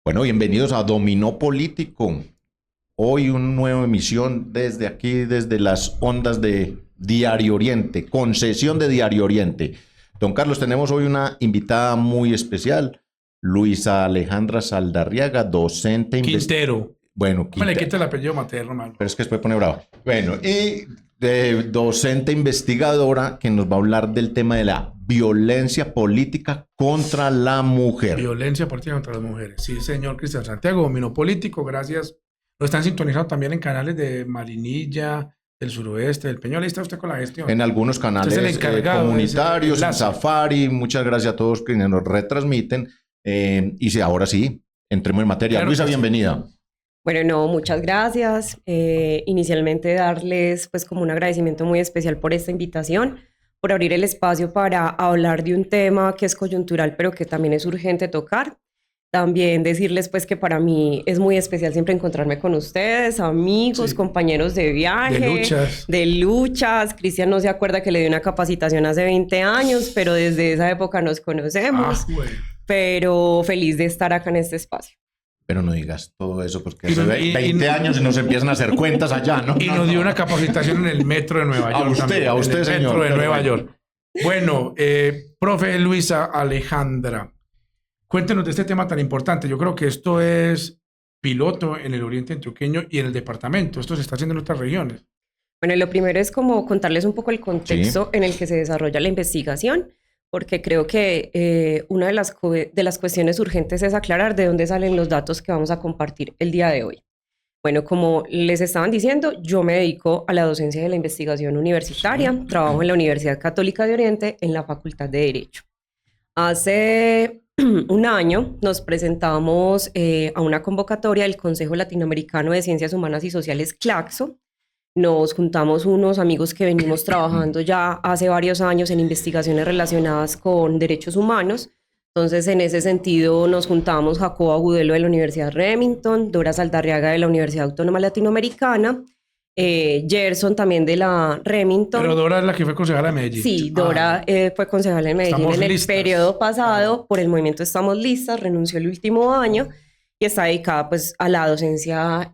Bueno, bienvenidos a Dominó Político. Hoy una nueva emisión desde aquí, desde las ondas de Diario Oriente, concesión de Diario Oriente. Don Carlos, tenemos hoy una invitada muy especial, Luisa Alejandra Saldarriaga, docente... Quintero. Bueno, Me le quita el apellido materno, hermano. Pero es que después pone bravo. Bueno, y docente investigadora que nos va a hablar del tema de la violencia política contra la mujer. Violencia política contra las mujeres. Sí, señor Cristian Santiago, Dominó Político, gracias. Lo están sintonizando también en canales de Marinilla, del Suroeste, del Peñol. Ahí está usted con la gestión. En algunos canales comunitarios, en Safari. Muchas gracias a todos quienes nos retransmiten. Y ahora sí, entremos en materia. Claro, Luisa, bienvenida. Bueno, no, muchas gracias. Inicialmente darles pues como un agradecimiento muy especial por esta invitación, por abrir el espacio para hablar de un tema que es coyuntural, pero que también es urgente tocar. También decirles pues que para mí es muy especial siempre encontrarme con ustedes, amigos, sí, compañeros de viaje, de luchas. Cristian no se acuerda que le di una capacitación hace 20 años, pero desde esa época nos conocemos. Bueno. Pero feliz de estar acá en este espacio. Pero no digas todo eso porque hace 20 años y nos empiezan a hacer cuentas allá, ¿no? Y nos dio una capacitación en el metro de Nueva York. A usted, señor. Metro de Nueva York. Bueno, profe Luisa Alejandra, cuéntenos de este tema tan importante. Yo creo que esto es piloto en el Oriente Antioqueño y en el departamento. Esto se está haciendo en otras regiones. Bueno, lo primero es como contarles un poco el contexto en el que se desarrolla la investigación, porque creo que una de las cuestiones urgentes es aclarar de dónde salen los datos que vamos a compartir el día de hoy. Bueno, como les estaban diciendo, yo me dedico a la docencia de la investigación universitaria, trabajo en la Universidad Católica de Oriente en la Facultad de Derecho. Hace un año nos presentamos a una convocatoria del Consejo Latinoamericano de Ciencias Humanas y Sociales, CLACSO. Nos juntamos unos amigos que venimos trabajando ya hace varios años en investigaciones relacionadas con derechos humanos. Entonces, en ese sentido, nos juntamos Jacobo Agudelo de la Universidad Remington, Dora Saldarriaga de la Universidad Autónoma Latinoamericana, Gerson también de la Remington. Pero Dora es la que fue concejala de Medellín. Sí, Dora fue concejala de Medellín en el periodo pasado. Por el movimiento Estamos Listas, renunció el último año y está dedicada pues a la docencia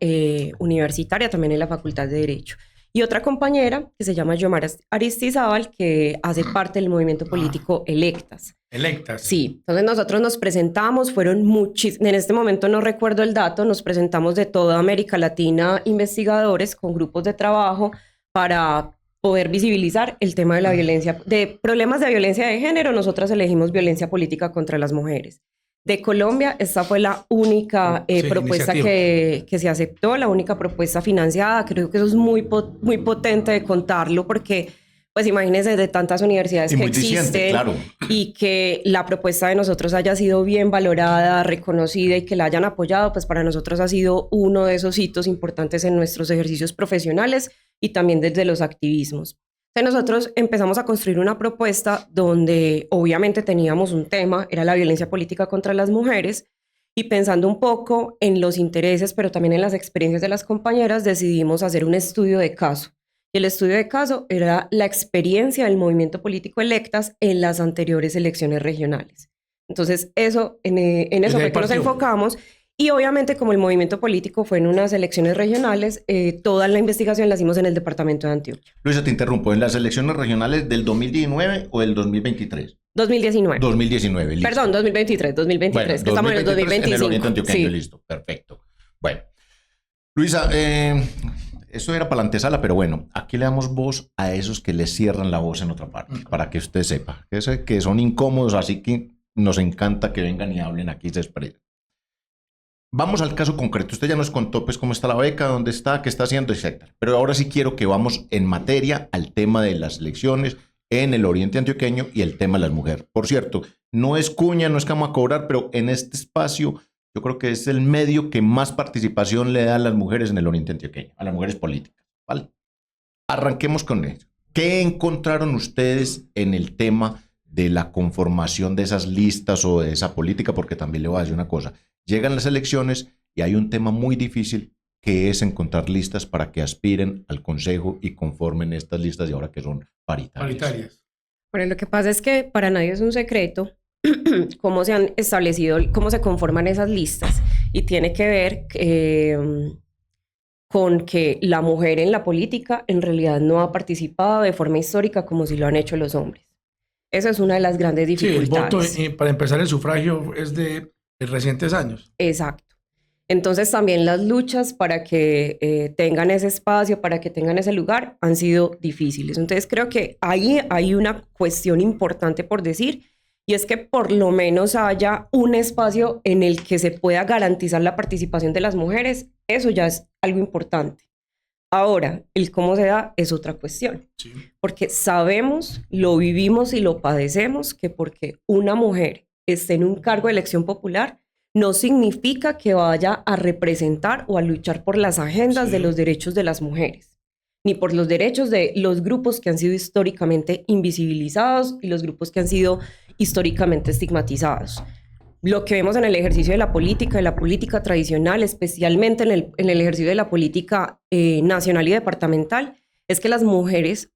universitaria también en la Facultad de Derecho. Y otra compañera que se llama Yomara Aristizábal, que hace parte del movimiento político Electas. Electas. Sí, entonces nosotros nos presentamos, fueron muchísimos, en este momento no recuerdo el dato, nos presentamos de toda América Latina investigadores con grupos de trabajo para poder visibilizar el tema de la violencia, de problemas de violencia de género. Nosotras elegimos violencia política contra las mujeres. De Colombia, esta fue la única propuesta que se aceptó, la única propuesta financiada. Creo que eso es muy potente de contarlo porque, pues imagínense, de tantas universidades que existen, claro, y que la propuesta de nosotros haya sido bien valorada, reconocida y que la hayan apoyado, pues para nosotros ha sido uno de esos hitos importantes en nuestros ejercicios profesionales y también desde los activismos. Entonces nosotros empezamos a construir una propuesta donde obviamente teníamos un tema, era la violencia política contra las mujeres, y pensando un poco en los intereses, pero también en las experiencias de las compañeras, decidimos hacer un estudio de caso. Y el estudio de caso era la experiencia del movimiento político Electas en las anteriores elecciones regionales. Entonces en eso fue que nos enfocamos. Y obviamente como el movimiento político fue en unas elecciones regionales, toda la investigación la hicimos en el departamento de Antioquia. Luisa, te interrumpo. ¿En las elecciones regionales del 2019 o del 2023? 2019. 2019, listo. Perdón, 2023, bueno, que estamos en el 2025. En el Oriente Antioqueño, sí. Listo, perfecto. Bueno, Luisa, eso era para la antesala, pero bueno, aquí le damos voz a esos que le cierran la voz en otra parte, para que usted sepa, que son incómodos, así que nos encanta que vengan y hablen aquí y se expresen. Vamos al caso concreto. Usted ya nos contó pues cómo está la beca, dónde está, qué está haciendo, etc. Pero ahora sí quiero que vamos en materia al tema de las elecciones en el Oriente Antioqueño y el tema de las mujeres. Por cierto, no es cuña, no es que vamos a cobrar, pero en este espacio yo creo que es el medio que más participación le da a las mujeres en el Oriente Antioqueño, a las mujeres políticas. ¿Vale? Arranquemos con eso. ¿Qué encontraron ustedes en el tema de la conformación de esas listas o de esa política? Porque también le voy a decir una cosa. Llegan las elecciones y hay un tema muy difícil que es encontrar listas para que aspiren al consejo y conformen estas listas y ahora que son paritarias. Bueno, lo que pasa es que para nadie es un secreto cómo se han establecido, cómo se conforman esas listas. y tiene que ver con que la mujer en la política en realidad no ha participado de forma histórica como si lo han hecho los hombres. Esa es una de las grandes dificultades. Sí, el voto, para empezar, el sufragio es de recientes años. Exacto. Entonces también las luchas para que tengan ese espacio, para que tengan ese lugar, han sido difíciles. Entonces creo que ahí hay una cuestión importante por decir, y es que por lo menos haya un espacio en el que se pueda garantizar la participación de las mujeres. Eso ya es algo importante. Ahora, el cómo se da es otra cuestión, Sí. porque sabemos, lo vivimos y lo padecemos, que porque una mujer esté en un cargo de elección popular, no significa que vaya a representar o a luchar por las agendas de los derechos de las mujeres, ni por los derechos de los grupos que han sido históricamente invisibilizados y los grupos que han sido históricamente estigmatizados. Lo que vemos en el ejercicio de la política tradicional, especialmente en el ejercicio de la política nacional y departamental, es que las mujeres,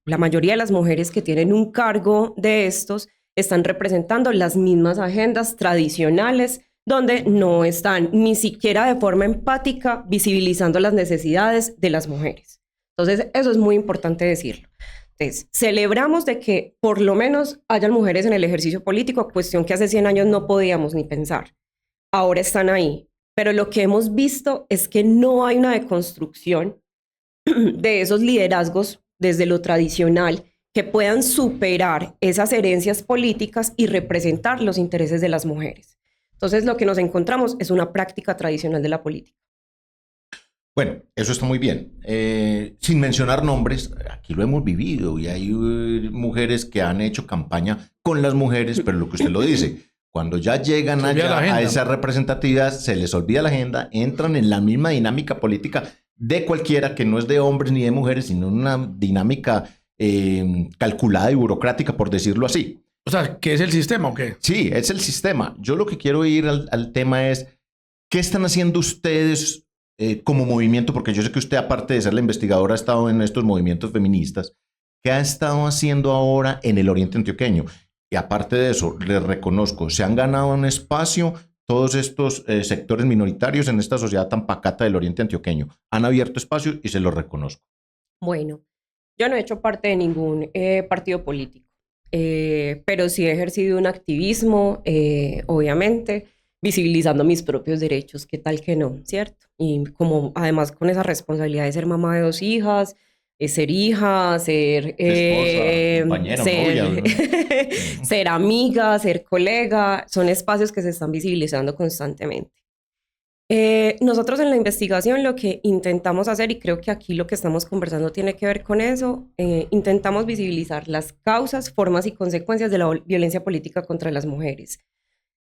la mayoría de las mujeres que tienen un cargo de estos, están representando las mismas agendas tradicionales, donde no están ni siquiera de forma empática visibilizando las necesidades de las mujeres. Entonces, eso es muy importante decirlo. Entonces, celebramos de que por lo menos hayan mujeres en el ejercicio político, cuestión que hace 100 años no podíamos ni pensar. Ahora están ahí. Pero lo que hemos visto es que no hay una deconstrucción de esos liderazgos desde lo tradicional que puedan superar esas herencias políticas y representar los intereses de las mujeres. Entonces, lo que nos encontramos es una práctica tradicional de la política. Bueno, eso está muy bien. Sin mencionar nombres, aquí lo hemos vivido y hay mujeres que han hecho campaña con las mujeres, pero lo que usted lo dice, cuando ya llegan allá a esa representatividad, se les olvida la agenda, entran en la misma dinámica política de cualquiera que no es de hombres ni de mujeres, sino una dinámica calculada y burocrática, por decirlo así. O sea, ¿qué es el sistema o qué? Sí, es el sistema. Yo lo que quiero ir al tema es, ¿qué están haciendo ustedes como movimiento? Porque yo sé que usted, aparte de ser la investigadora, ha estado en estos movimientos feministas. ¿Qué ha estado haciendo ahora en el Oriente Antioqueño? Y aparte de eso, les reconozco, se han ganado un espacio todos estos sectores minoritarios en esta sociedad tan pacata del Oriente Antioqueño. Han abierto espacio y se los reconozco. Bueno, yo no he hecho parte de ningún partido político. Pero sí he ejercido un activismo, obviamente, visibilizando mis propios derechos, qué tal que no, ¿cierto? Y como además con esa responsabilidad de ser mamá de 2 hijas, ser hija, ser esposa, compañera, novia, ser amiga, ser colega, son espacios que se están visibilizando constantemente. Nosotros en la investigación lo que intentamos hacer, y creo que aquí lo que estamos conversando tiene que ver con eso, intentamos visibilizar las causas, formas y consecuencias de la violencia política contra las mujeres.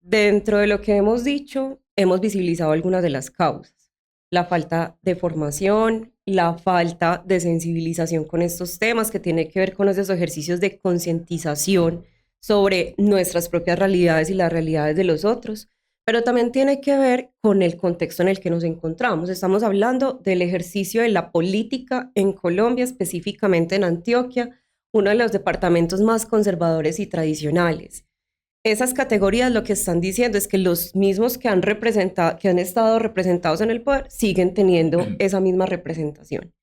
Dentro de lo que hemos dicho, hemos visibilizado algunas de las causas. La falta de formación, la falta de sensibilización con estos temas que tiene que ver con esos ejercicios de concientización sobre nuestras propias realidades y las realidades de los otros. Pero también tiene que ver con el contexto en el que nos encontramos. Estamos hablando del ejercicio de la política en Colombia, específicamente en Antioquia, uno de los departamentos más conservadores y tradicionales. Esas categorías lo que están diciendo es que los mismos que han estado representados en el poder siguen teniendo esa misma representación.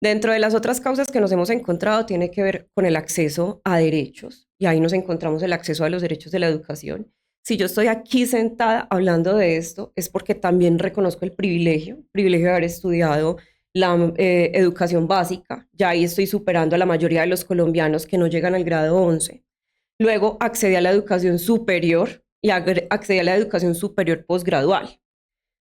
Dentro de las otras causas que nos hemos encontrado tiene que ver con el acceso a derechos, y ahí nos encontramos el acceso a los derechos de la educación. Si yo estoy aquí sentada hablando de esto, es porque también reconozco el privilegio de haber estudiado la educación básica. Ya ahí estoy superando a la mayoría de los colombianos que no llegan al grado 11. Luego accedí a la educación superior y accedí a la educación superior posgradual.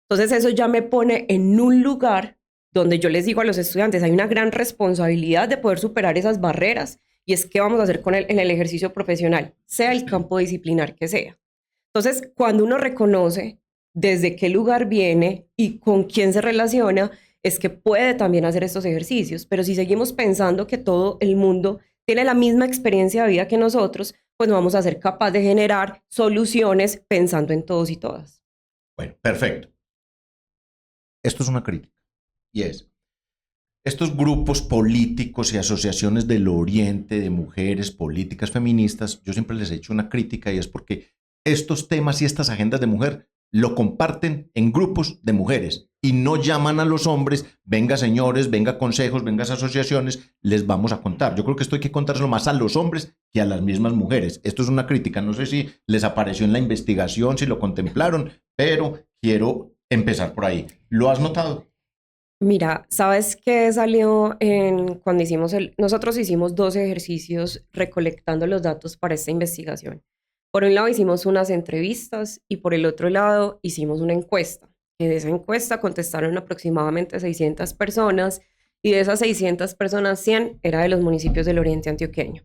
Entonces eso ya me pone en un lugar donde yo les digo a los estudiantes, hay una gran responsabilidad de poder superar esas barreras, y es qué vamos a hacer en el ejercicio profesional, sea el campo disciplinar que sea. Entonces, cuando uno reconoce desde qué lugar viene y con quién se relaciona, es que puede también hacer estos ejercicios. Pero si seguimos pensando que todo el mundo tiene la misma experiencia de vida que nosotros, pues no vamos a ser capaces de generar soluciones pensando en todos y todas. Bueno, perfecto. Esto es una crítica. Y es, estos grupos políticos y asociaciones del Oriente, de mujeres políticas feministas, yo siempre les he hecho una crítica, y es porque estos temas y estas agendas de mujer lo comparten en grupos de mujeres y no llaman a los hombres, venga señores, venga consejos, venga asociaciones, les vamos a contar. Yo creo que esto hay que contárselo más a los hombres que a las mismas mujeres. Esto es una crítica, no sé si les apareció en la investigación, si lo contemplaron, pero quiero empezar por ahí. ¿Lo has notado? Mira, ¿sabes qué salió cuando nosotros hicimos 2 ejercicios recolectando los datos para esta investigación? Por un lado hicimos unas entrevistas y por el otro lado hicimos una encuesta. En esa encuesta contestaron aproximadamente 600 personas y de esas 600 personas, 100 era de los municipios del Oriente Antioqueño.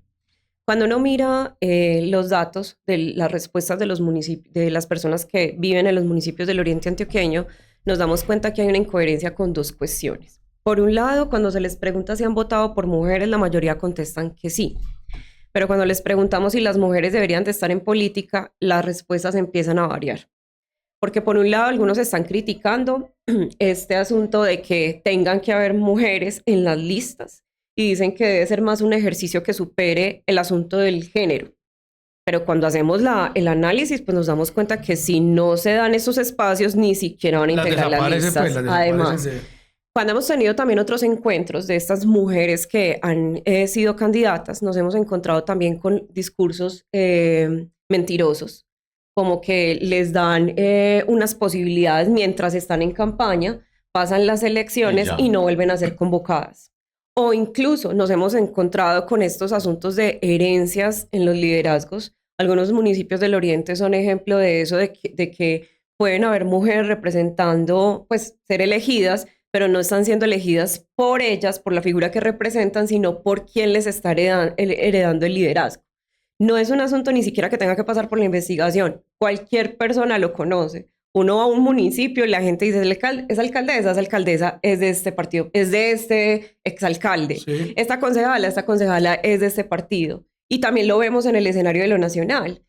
Cuando uno mira los datos de las respuestas de las personas que viven en los municipios del Oriente Antioqueño, nos damos cuenta que hay una incoherencia con 2 cuestiones. Por un lado, cuando se les pregunta si han votado por mujeres, la mayoría contestan que sí. Pero cuando les preguntamos si las mujeres deberían de estar en política, las respuestas empiezan a variar. Porque por un lado, algunos están criticando este asunto de que tengan que haber mujeres en las listas y dicen que debe ser más un ejercicio que supere el asunto del género. Pero cuando hacemos el análisis, pues nos damos cuenta que si no se dan esos espacios, ni siquiera van a integrar las listas. Además, cuando hemos tenido también otros encuentros de estas mujeres que han sido candidatas, nos hemos encontrado también con discursos mentirosos, como que les dan unas posibilidades mientras están en campaña, pasan las elecciones y no vuelven a ser convocadas. O incluso nos hemos encontrado con estos asuntos de herencias en los liderazgos. Algunos municipios del Oriente son ejemplo de eso, de que pueden haber mujeres representando, pues ser elegidas, pero no están siendo elegidas por ellas, por la figura que representan, sino por quien les está heredando el liderazgo. No es un asunto ni siquiera que tenga que pasar por la investigación. Cualquier persona lo conoce. Uno va a un municipio y la gente dice, es alcaldesa es de este partido, es de este exalcalde. Sí. Esta concejala es de este partido. Y también lo vemos en el escenario de lo nacional.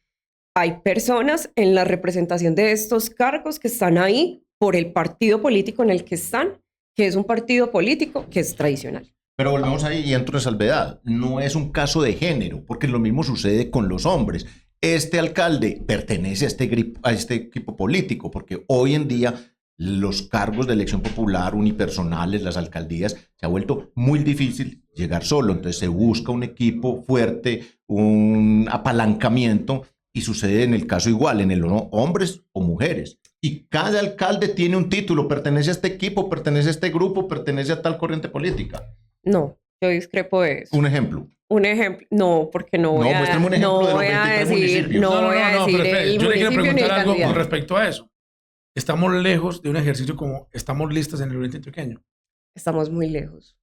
Hay personas en la representación de estos cargos que están ahí por el partido político en el que están, que es un partido político que es tradicional. Pero volvemos ahí y entro en salvedad. No es un caso de género, porque lo mismo sucede con los hombres. Este alcalde pertenece a este equipo político, porque hoy en día los cargos de elección popular, unipersonales, las alcaldías, se ha vuelto muy difícil llegar solo. Entonces se busca un equipo fuerte, un apalancamiento, y sucede en el caso igual, en el hombres o mujeres. Y cada alcalde tiene un título, pertenece a este equipo, pertenece a este grupo, pertenece a tal corriente política. No, yo discrepo de eso. Un ejemplo. Un ejemplo, no, porque no voy a decir, no voy a decir el yo le quiero municipio preguntar algo con respecto a eso. Estamos lejos de un ejercicio como estamos listas en el Oriente Antioqueño. Estamos muy lejos.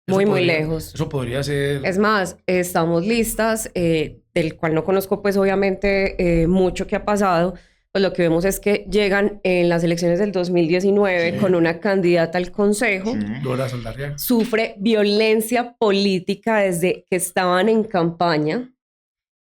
Muy lejos. Eso podría ser... Es más, estamos listas, del cual no conozco pues obviamente mucho que ha pasado. Pues lo que vemos es que llegan en las elecciones del 2019 con una candidata al consejo. Dora Saldarriaga. Sufre violencia política desde que estaban en campaña.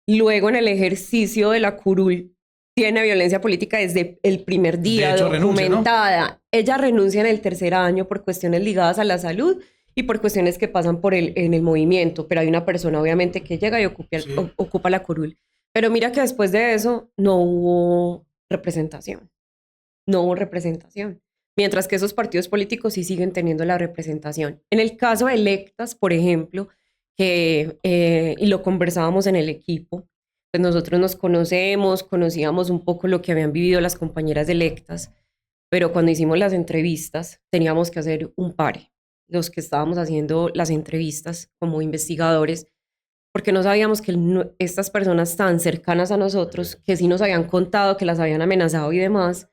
Luego en el ejercicio de la curul tiene violencia política desde el primer día, de hecho, documentada. Renuncia, ¿no? Ella renuncia en el 3er año por cuestiones ligadas a la salud y por cuestiones que pasan en el movimiento. Pero hay una persona obviamente que llega y ocupa la curul. Pero mira que después de eso no hubo representación. No hubo representación. Mientras que esos partidos políticos sí siguen teniendo la representación. En el caso de Electas, por ejemplo, y lo conversábamos en el equipo, pues nosotros nos conocíamos un poco lo que habían vivido las compañeras de Electas, pero cuando hicimos las entrevistas teníamos que hacer un pare, los que estábamos haciendo las entrevistas como investigadores, porque no sabíamos que estas personas tan cercanas a nosotros, que sí nos habían contado que las habían amenazado y demás,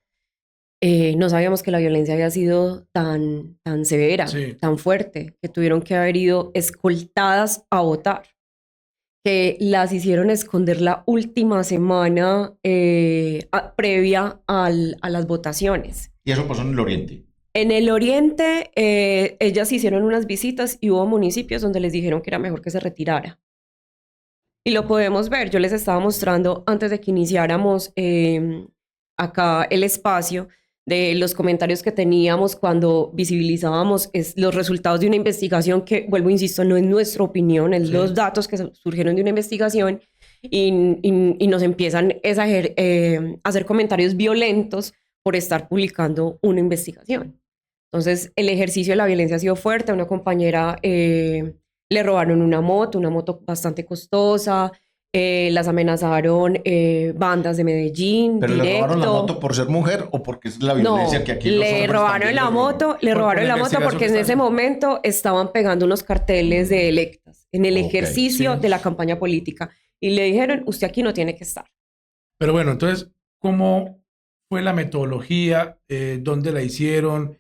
no sabíamos que la violencia había sido tan severa, tan fuerte, que tuvieron que haber ido escoltadas a votar, que las hicieron esconder la última semana previa a las votaciones. ¿Y eso pasó en el Oriente? En el Oriente, ellas hicieron unas visitas y hubo municipios donde les dijeron que era mejor que se retirara. Y lo podemos ver, yo les estaba mostrando antes de que iniciáramos acá el espacio de los comentarios que teníamos cuando visibilizábamos los resultados de una investigación que, vuelvo, insisto, no es nuestra opinión, es los datos que surgieron de una investigación y nos empiezan a hacer comentarios violentos por estar publicando una investigación. Entonces, el ejercicio de la violencia ha sido fuerte. A una compañera le robaron una moto bastante costosa. Las amenazaron bandas de Medellín, ¿Pero directo. le robaron la moto por ser mujer o porque es la violencia que aquí le robaron la moto, porque en ese momento estaban pegando unos carteles de electas en el ejercicio de la campaña política. Y le dijeron, usted aquí no tiene que estar. Pero bueno, entonces, ¿cómo fue la metodología? ¿Dónde la hicieron?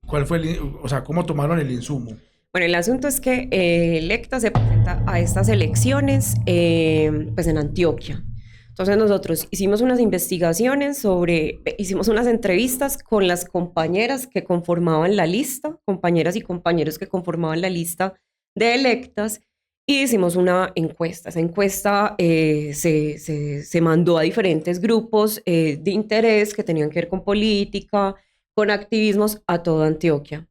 ¿Cuál fue cómo tomaron el insumo? Bueno, el asunto es que Electa se presenta a estas elecciones pues en Antioquia. Entonces nosotros hicimos unas investigaciones hicimos unas entrevistas con las compañeras que conformaban la lista, compañeras y compañeros que conformaban la lista de electas, y hicimos una encuesta. Esa encuesta se mandó a diferentes grupos de interés que tenían que ver con política, con activismos a toda Antioquia.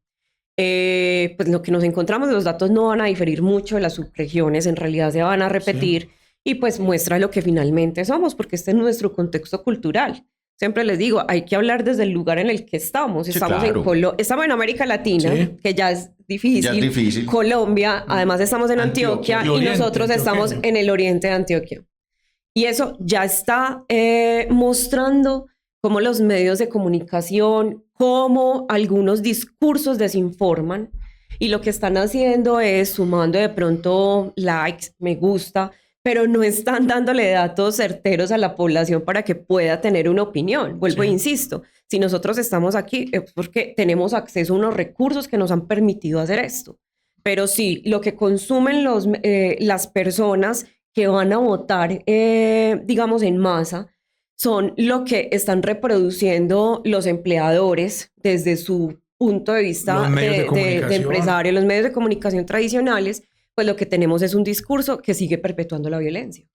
Pues lo que nos encontramos, los datos no van a diferir mucho de las subregiones, en realidad se van a repetir, y pues muestra lo que finalmente somos, porque este es nuestro contexto cultural. Siempre les digo, hay que hablar desde el lugar en el que estamos. Sí, estamos claro. estamos en América Latina, que ya es difícil. Ya es difícil. Colombia, además estamos en Antioquia y nosotros estamos en el oriente de Antioquia. Y eso ya está mostrando cómo los medios de comunicación, cómo algunos discursos desinforman, y lo que están haciendo es sumando de pronto likes, me gusta, pero no están dándole datos certeros a la población para que pueda tener una opinión. Vuelvo e insisto, si nosotros estamos aquí es porque tenemos acceso a unos recursos que nos han permitido hacer esto. Pero sí, lo que consumen las personas que van a votar, digamos, en masa, son lo que están reproduciendo los empleadores desde su punto de vista de empresario, los medios de comunicación tradicionales. Pues lo que tenemos es un discurso que sigue perpetuando la violencia.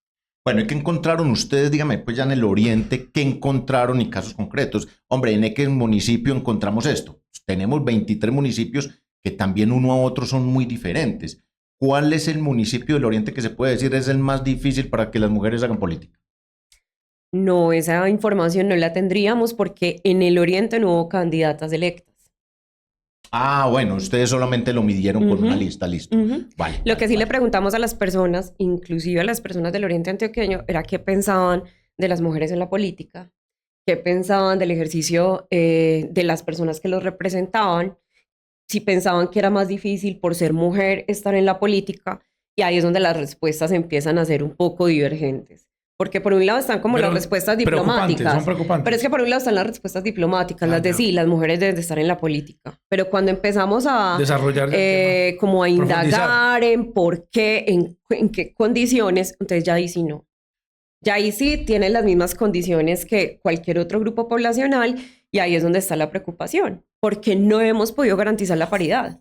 Bueno, ¿y qué encontraron ustedes? Dígame, pues ya en el oriente, ¿qué encontraron y casos concretos? Hombre, ¿en qué municipio encontramos esto? Pues tenemos 23 municipios que también uno a otro son muy diferentes. ¿Cuál es el municipio del oriente que se puede decir es el más difícil para que las mujeres hagan política? No, esa información no la tendríamos porque en el oriente no hubo candidatas electas. Ah, bueno, ustedes solamente lo midieron con una lista, listo. Vale. Lo que sí le preguntamos a las personas, inclusive a las personas del oriente antioqueño, era qué pensaban de las mujeres en la política, qué pensaban del ejercicio de las personas que los representaban, si pensaban que era más difícil por ser mujer estar en la política, y ahí es donde las respuestas empiezan a ser un poco divergentes. Porque por un lado están como las respuestas diplomáticas. Son preocupantes. Pero es que por un lado están las respuestas diplomáticas, las de sí, las mujeres deben de estar en la política. Pero cuando empezamos a desarrollar como a indagar en por qué, en qué condiciones, entonces ya ahí sí no. Ya ahí sí tienen las mismas condiciones que cualquier otro grupo poblacional, y ahí es donde está la preocupación, porque no hemos podido garantizar la paridad.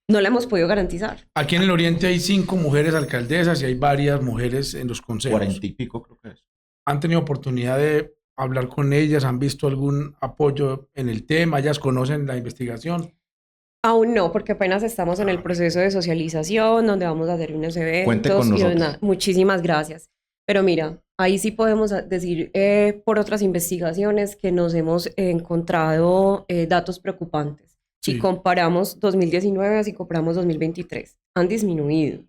No la hemos podido garantizar. Aquí en el oriente hay 5 mujeres alcaldesas y hay varias mujeres en los consejos. 40 y pico creo que es. ¿Han tenido oportunidad de hablar con ellas? ¿Han visto algún apoyo en el tema? ¿Ellas conocen la investigación? Aún no, porque apenas estamos en el proceso de socialización, donde vamos a hacer unos eventos. Cuente con nosotros. Muchísimas gracias. Pero mira, ahí sí podemos decir por otras investigaciones que nos hemos encontrado datos preocupantes. Si comparamos 2019, así comparamos 2023, han disminuido.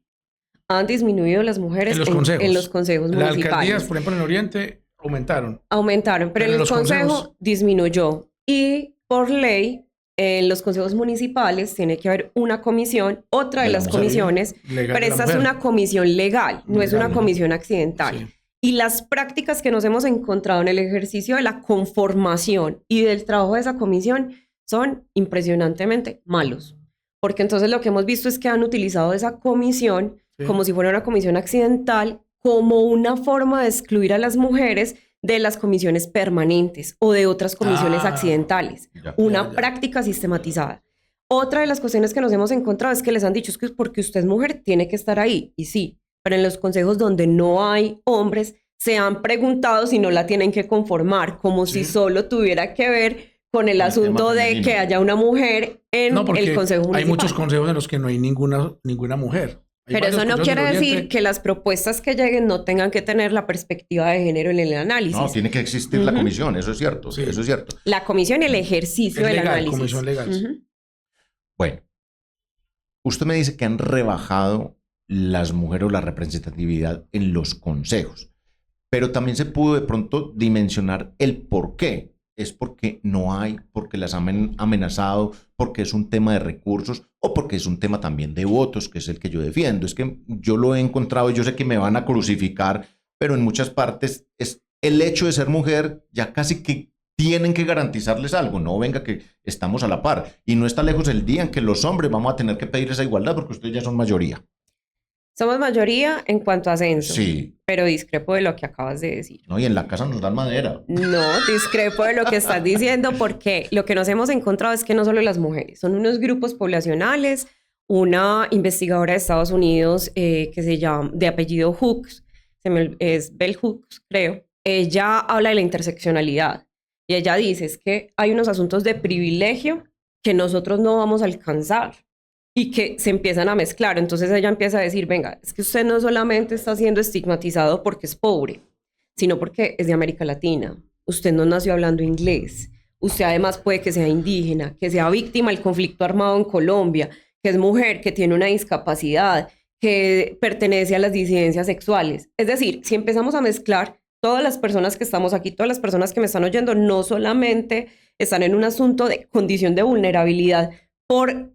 Han disminuido las mujeres en los consejos municipales. Las alcaldías, por ejemplo, en el oriente, aumentaron. Aumentaron, pero en los consejos disminuyó. Y por ley, en los consejos municipales tiene que haber una comisión, otra de las comisiones, pero esta es una comisión legal, no es una comisión accidental. Sí. Y las prácticas que nos hemos encontrado en el ejercicio de la conformación y del trabajo de esa comisión son impresionantemente malos. Porque entonces lo que hemos visto es que han utilizado esa comisión como si fuera una comisión accidental, como una forma de excluir a las mujeres de las comisiones permanentes o de otras comisiones accidentales. Una práctica sistematizada. Otra de las cuestiones que nos hemos encontrado es que les han dicho es que porque usted es mujer tiene que estar ahí. Y sí, pero en los consejos donde no hay hombres se han preguntado si no la tienen que conformar, como si solo tuviera que ver con el asunto de que haya una mujer en el consejo municipal. Hay muchos consejos en los que no hay ninguna mujer. Hay Pero varios eso no consejos quiere del decir Oriente. que las propuestas que lleguen no tengan que tener la perspectiva de género en el análisis. No, tiene que existir la Ujú. comisión, eso es cierto, Sí. eso es cierto. La comisión y el ejercicio Es del legal, análisis. comisión legal, sí. Ujú. Bueno, usted me dice que han rebajado las mujeres o la representatividad en los consejos, pero también se pudo de pronto dimensionar el por qué. Es porque no hay, porque las han amenazado, porque es un tema de recursos o porque es un tema también de votos, que es el que yo defiendo. Es que yo lo he encontrado y yo sé que me van a crucificar, pero en muchas partes es el hecho de ser mujer ya casi que tienen que garantizarles algo. No, venga, que estamos a la par. Y no está lejos el día en que los hombres vamos a tener que pedir esa igualdad porque ustedes ya son mayoría. Somos mayoría en cuanto a censo, Sí, pero discrepo de lo que acabas de decir. ¿no? Y en la casa nos dan madera. No, discrepo de lo que estás diciendo porque lo que nos hemos encontrado es que no solo las mujeres, son unos grupos poblacionales. Una investigadora de Estados Unidos que se llama, de apellido Hooks, es Bell Hooks, creo, ella habla de la interseccionalidad y ella dice es que hay unos asuntos de privilegio que nosotros no vamos a alcanzar y que se empiezan a mezclar. Entonces ella empieza a decir, venga, es que usted no solamente está siendo estigmatizado porque es pobre, sino porque es de América Latina. Usted no nació hablando inglés. Usted además puede que sea indígena, que sea víctima del conflicto armado en Colombia, que es mujer, que tiene una discapacidad, que pertenece a las disidencias sexuales. Es decir, si empezamos a mezclar, todas las personas que estamos aquí, todas las personas que me están oyendo, no solamente están en un asunto de condición de vulnerabilidad por,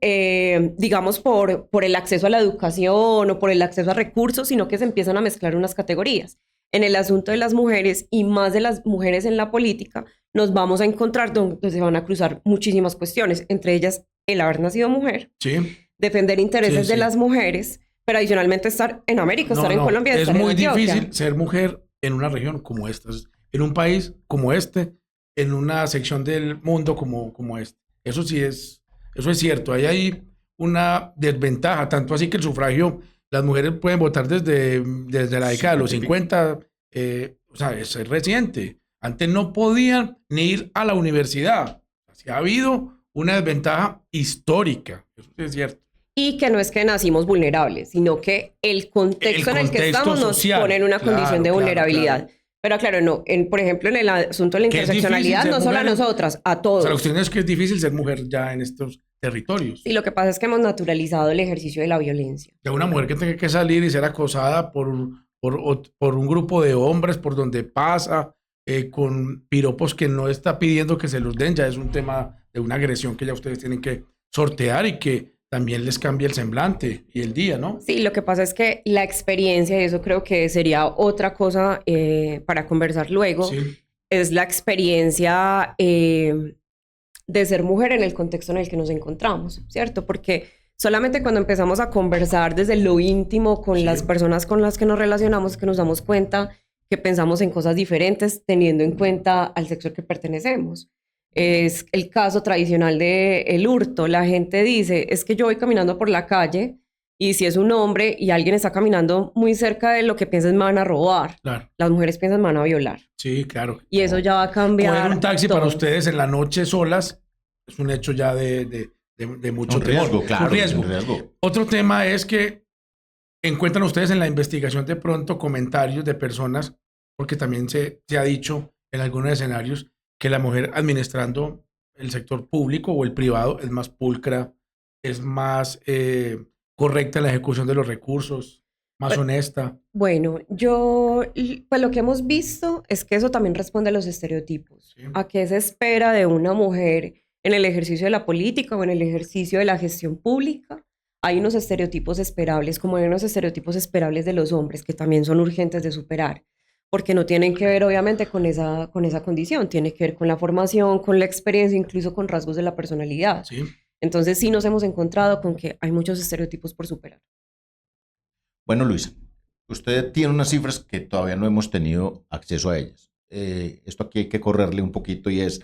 digamos, por el acceso a la educación o por el acceso a recursos, sino que se empiezan a mezclar unas categorías. En el asunto de las mujeres y más de las mujeres en la política, nos vamos a encontrar donde se van a cruzar muchísimas cuestiones, entre ellas el haber nacido mujer, Sí. defender intereses Sí, de sí. las mujeres, pero adicionalmente estar en América, estar en Colombia, es estar en muy Antioquia. difícil ser mujer en una región como esta, en un país como este, en una sección del mundo como este. Eso es cierto. Ahí hay una desventaja, tanto así que el sufragio, las mujeres pueden votar desde la década de los 50, o sea, es reciente. Antes no podían ni ir a la universidad. Así ha habido una desventaja histórica. Eso sí es cierto. Y que no es que nacimos vulnerables, sino que el contexto en el que contexto estamos social. nos pone en una Claro, condición de claro, vulnerabilidad. claro. Pero claro, no, por ejemplo, en el asunto de la Que es interseccionalidad, difícil no ser solo a mujer. nosotras, a O todos. sea, la cuestión es que es difícil ser mujer ya en estos territorios. Y lo que pasa es que hemos naturalizado el ejercicio de la violencia. Que una mujer que tenga que salir y ser acosada por un grupo de hombres por donde pasa, con piropos que no está pidiendo que se los den, ya es un tema de una agresión que ya ustedes tienen que sortear y que también les cambia el semblante y el día, ¿no? Sí, lo que pasa es que la experiencia, y eso creo que sería otra cosa para conversar luego, Sí. es la experiencia de ser mujer en el contexto en el que nos encontramos, ¿cierto? Porque solamente cuando empezamos a conversar desde lo íntimo con Sí. las personas con las que nos relacionamos, que nos damos cuenta que pensamos en cosas diferentes teniendo en cuenta al sexo al que pertenecemos. Es el caso tradicional del hurto. La gente dice, es que yo voy caminando por la calle y si es un hombre y alguien está caminando muy cerca de lo que piensas me van a robar. Claro, Las mujeres piensan me van a violar. sí, claro. Y eso ya va a cambiar. Coger un taxi todo. para ustedes en la noche solas es un hecho ya de mucho Un riesgo, temor, claro. un riesgo. Un riesgo. Otro tema es que encuentran ustedes en la investigación de pronto comentarios de personas, porque también se ha dicho en algunos escenarios que la mujer administrando el sector público o el privado es más pulcra, es más correcta en la ejecución de los recursos, más honesta. Bueno, pues lo que hemos visto es que eso también responde a los estereotipos. Sí. ¿A qué se espera de una mujer en el ejercicio de la política o en el ejercicio de la gestión pública? Hay unos estereotipos esperables, como hay unos estereotipos esperables de los hombres, que también son urgentes de superar, porque no tienen que ver obviamente con esa condición, tiene que ver con la formación, con la experiencia, incluso con rasgos de la personalidad. ¿Sí? Entonces sí nos hemos encontrado con que hay muchos estereotipos por superar. Bueno, Luisa, usted tiene unas cifras que todavía no hemos tenido acceso a ellas. Esto aquí hay que correrle un poquito y es,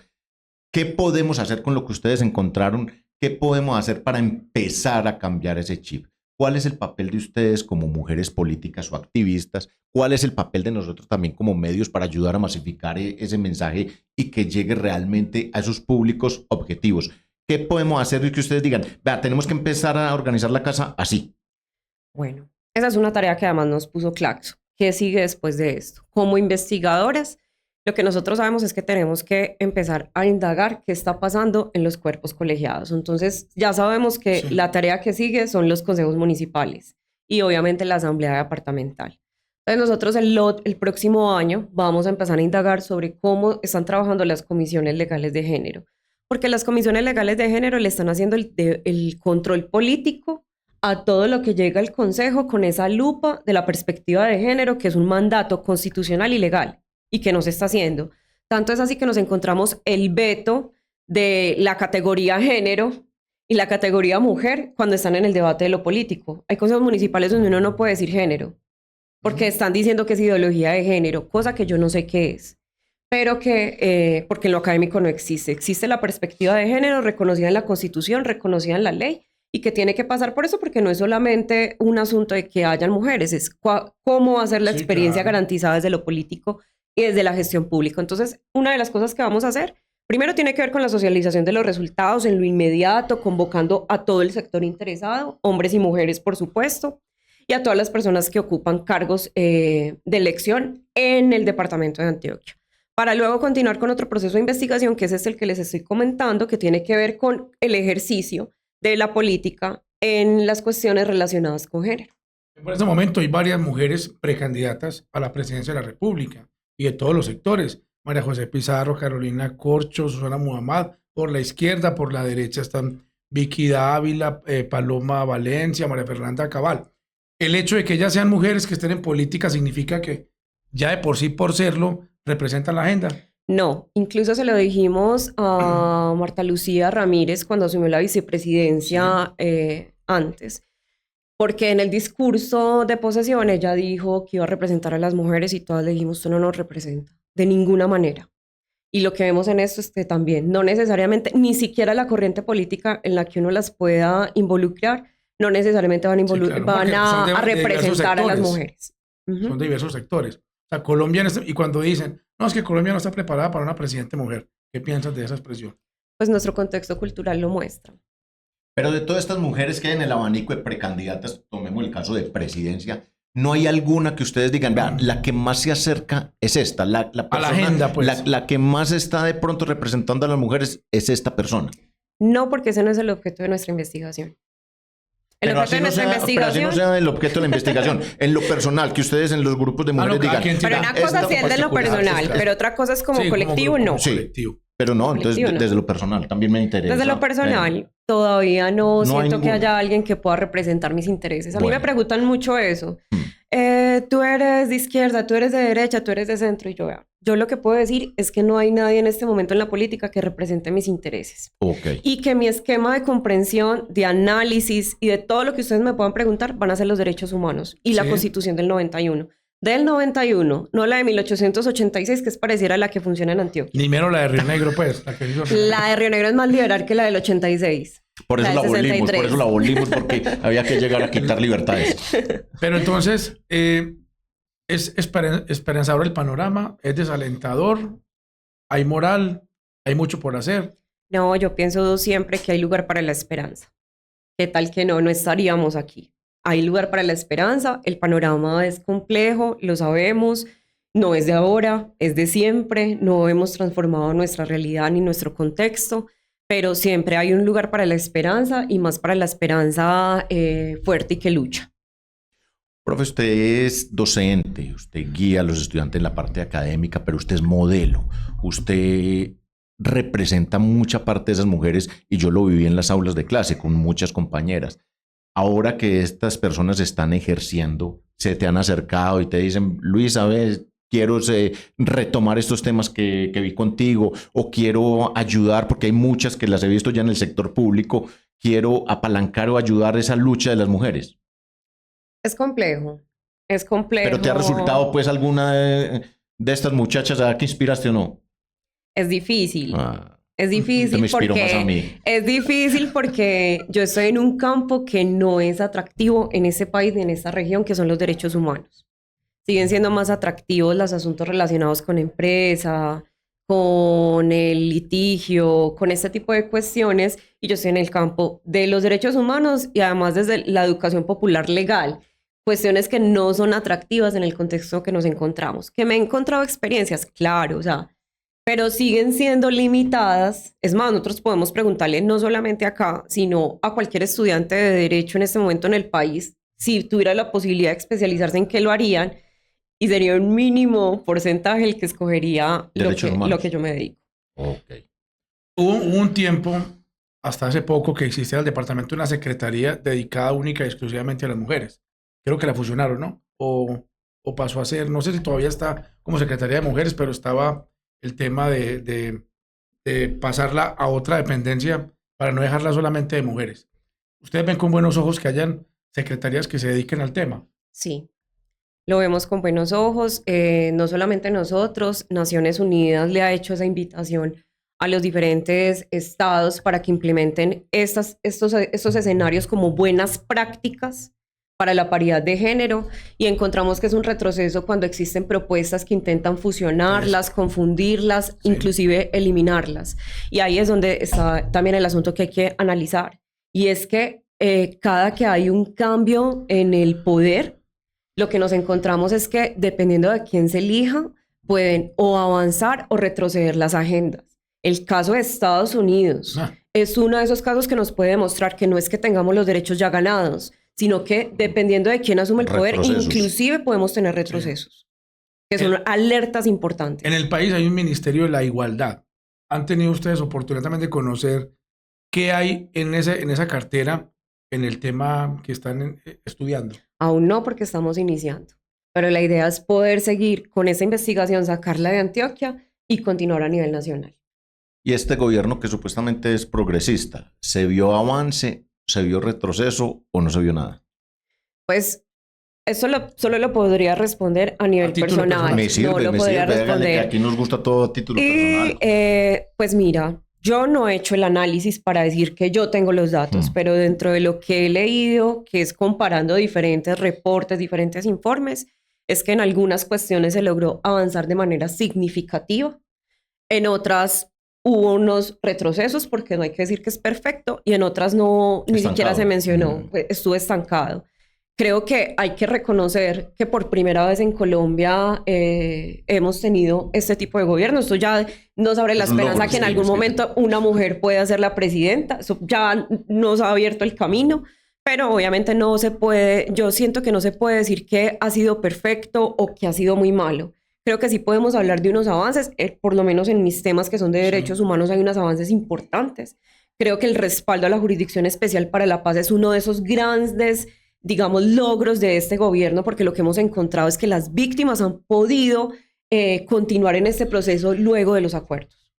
¿qué podemos hacer con lo que ustedes encontraron? ¿Qué podemos hacer para empezar a cambiar ese chip? ¿Cuál es el papel de ustedes como mujeres políticas o activistas? ¿Cuál es el papel de nosotros también como medios para ayudar a masificar ese mensaje y que llegue realmente a esos públicos objetivos? ¿Qué podemos hacer y que ustedes digan, vea, tenemos que empezar a organizar la casa así? Bueno, Esa es una tarea que además nos puso Claxo. ¿Qué sigue después de esto? Como investigadoras, lo que nosotros sabemos es que tenemos que empezar a indagar qué está pasando en los cuerpos colegiados. Entonces, ya sabemos que Sí. la tarea que sigue son los consejos municipales y obviamente la asamblea departamental. Entonces, nosotros el próximo año vamos a empezar a indagar sobre cómo están trabajando las comisiones legales de género, porque las comisiones legales de género le están haciendo el control político a todo lo que llega al Consejo con esa lupa de la perspectiva de género, que es un mandato constitucional y legal, y que no se está haciendo. Tanto es así que nos encontramos el veto de la categoría género y la categoría mujer cuando están en el debate de lo político. Hay consejos municipales donde uno no puede decir género, porque están diciendo que es ideología de género, cosa que yo no sé qué es, pero que, porque en lo académico no existe. Existe la perspectiva de género reconocida en la Constitución, reconocida en la ley, y que tiene que pasar por eso, porque no es solamente un asunto de que hayan mujeres, es cómo va a ser la Sí, experiencia claro. garantizada desde lo político y desde la gestión pública. Entonces, una de las cosas que vamos a hacer, primero tiene que ver con la socialización de los resultados en lo inmediato, convocando a todo el sector interesado, hombres y mujeres, por supuesto, y a todas las personas que ocupan cargos de elección en el departamento de Antioquia. Para luego continuar con otro proceso de investigación, que es el que les estoy comentando, que tiene que ver con el ejercicio de la política en las cuestiones relacionadas con género. Por ese momento hay varias mujeres precandidatas a la presidencia de la República y de todos los sectores. María José Pizarro, Carolina Corcho, Susana Muhammad, por la izquierda, por la derecha están Vicky Dávila, Paloma Valencia, María Fernanda Cabal. El hecho de que ellas sean mujeres que estén en política significa que ya de por sí, por serlo, representan la agenda. No, incluso se lo dijimos a Marta Lucía Ramírez cuando asumió la vicepresidencia antes, porque en el discurso de posesión ella dijo que iba a representar a las mujeres y todas le dijimos, esto no nos representa, de ninguna manera. Y lo que vemos en esto es que también, no necesariamente, ni siquiera la corriente política en la que uno las pueda involucrar, no necesariamente van Sí, claro, van porque son de a diversos representar a las sectores. mujeres. Ujú. Son de diversos sectores. O sea, Colombia, y cuando dicen, no, es que Colombia no está preparada para una presidente mujer, ¿qué piensas de esa expresión? Pues nuestro contexto cultural lo muestra. Pero de todas estas mujeres que hay en el abanico de precandidatas, tomemos el caso de presidencia, ¿no hay alguna que ustedes digan, vean, la que más se acerca es esta, la A la persona, agenda, pues. la que más está de pronto representando a las mujeres es esta persona? No, porque ese no es el objeto de nuestra investigación. El Pero objeto así, de nuestra pero así investigación... no sea el objeto de la investigación. En lo personal, que ustedes en los grupos de mujeres cada digan. quien Pero tiene- una cosa esta sí es de lo particular, personal, esta- pero otra cosa es como Sí, colectivo, grupo, no. como Sí. colectivo. Pero no, entonces Colectivo, no. desde lo personal también me interesa. Desde lo personal, todavía no, No hay siento que ninguno. haya alguien que pueda representar mis intereses. A mí Bueno. me preguntan mucho eso. Tú eres de izquierda, tú eres de derecha, tú eres de centro. Y yo lo que puedo decir es que no hay nadie en este momento en la política que represente mis intereses. Ok. Y que mi esquema de comprensión, de análisis y de todo lo que ustedes me puedan preguntar van a ser los derechos humanos y la Sí. Constitución del 91. Del 91, no la de 1886, que es pareciera a la que funciona en Antioquia. Ni menos la de Río Negro, pues. La que hizo La de Río Negro es más liberal que la del 86. Por eso La la del abolimos, 63. por eso la abolimos, porque había que llegar a quitar libertades. Pero entonces, es esperanzador el panorama, es desalentador, hay moral, hay mucho por hacer. No, yo pienso siempre que hay lugar para la esperanza. ¿Qué tal que no? No estaríamos aquí. Hay lugar para la esperanza, el panorama es complejo, lo sabemos, no es de ahora, es de siempre, no hemos transformado nuestra realidad ni nuestro contexto, pero siempre hay un lugar para la esperanza y más para la esperanza fuerte y que lucha. Profe, usted es docente, usted guía a los estudiantes en la parte académica, pero usted es modelo. Usted representa mucha parte de esas mujeres y yo lo viví en las aulas de clase con muchas compañeras. Ahora que estas personas están ejerciendo, se te han acercado y te dicen, Luis, ¿sabes? Quiero retomar estos temas que vi contigo o quiero ayudar, porque hay muchas que las he visto ya en el sector público, quiero apalancar o ayudar esa lucha de las mujeres. Es complejo, es complejo. ¿Pero te ha resultado pues alguna de estas muchachas a que inspiraste o no? Es difícil. Ah, Es difícil me inspiró más a porque mí. es difícil porque yo estoy en un campo que no es atractivo en ese país ni en esta región, que son los derechos humanos. Siguen siendo más atractivos los asuntos relacionados con empresa, con el litigio, con este tipo de cuestiones, y yo estoy en el campo de los derechos humanos y además desde la educación popular legal. cuestiones que no son atractivas en el contexto que nos encontramos. Que me he encontrado experiencias, claro, o sea, pero siguen siendo limitadas. Es más, nosotros podemos preguntarle no solamente acá, sino a cualquier estudiante de derecho en este momento en el país, si tuviera la posibilidad de especializarse, en qué lo harían, y sería un mínimo porcentaje el que escogería lo que yo me dedico. Okay. Hubo un tiempo, hasta hace poco, que existía el departamento de una secretaría dedicada única y exclusivamente a las mujeres. Creo que la fusionaron, ¿no? O pasó a ser, no sé si todavía está como Secretaría de Mujeres, pero estaba el tema de pasarla a otra dependencia para no dejarla solamente de mujeres. ¿Ustedes ven con buenos ojos que hayan secretarías que se dediquen al tema? Sí, lo vemos con buenos ojos. No solamente nosotros, Naciones Unidas le ha hecho esa invitación a los diferentes estados para que implementen estos escenarios como buenas prácticas para la paridad de género, y encontramos que es un retroceso cuando existen propuestas que intentan fusionarlas, confundirlas, inclusive eliminarlas. Y ahí es donde está también el asunto que hay que analizar. Y es que cada que hay un cambio en el poder, lo que nos encontramos es que dependiendo de quién se elija, pueden o avanzar o retroceder las agendas. El caso de Estados Unidos es uno de esos casos que nos puede demostrar que no es que tengamos los derechos ya ganados, sino que dependiendo de quién asume el poder, inclusive podemos tener retrocesos, que son alertas importantes. En el país hay un Ministerio de la Igualdad. ¿Han tenido ustedes oportunidad también de conocer qué hay en esa cartera en el tema que están estudiando? Aún no, porque estamos iniciando. Pero la idea es poder seguir con esa investigación, sacarla de Antioquia y continuar a nivel nacional. Y este gobierno que supuestamente es progresista, ¿se vio avance, se vio retroceso o no se vio nada? Pues eso solo lo podría responder a nivel personal. Me sirve, no lo podría responder. Aquí nos gusta todo a título personal. Pues mira, yo no he hecho el análisis para decir que yo tengo los datos, pero dentro de lo que he leído, que es comparando diferentes reportes, diferentes informes, es que en algunas cuestiones se logró avanzar de manera significativa. En otras hubo unos retrocesos, porque no hay que decir que es perfecto, y en otras no, ni siquiera se mencionó, estuvo estancado. Creo que hay que reconocer que por primera vez en Colombia hemos tenido este tipo de gobierno. Esto ya nos abre la esperanza que en algún momento una mujer pueda ser la presidenta. Eso ya nos ha abierto el camino, pero obviamente no se puede, yo siento que no se puede decir que ha sido perfecto o que ha sido muy malo. Creo que sí podemos hablar de unos avances, por lo menos en mis temas que son de derechos humanos hay unos avances importantes. Creo que el respaldo a la Jurisdicción Especial para la Paz es uno de esos grandes, digamos, logros de este gobierno, porque lo que hemos encontrado es que las víctimas han podido continuar en este proceso luego de los acuerdos.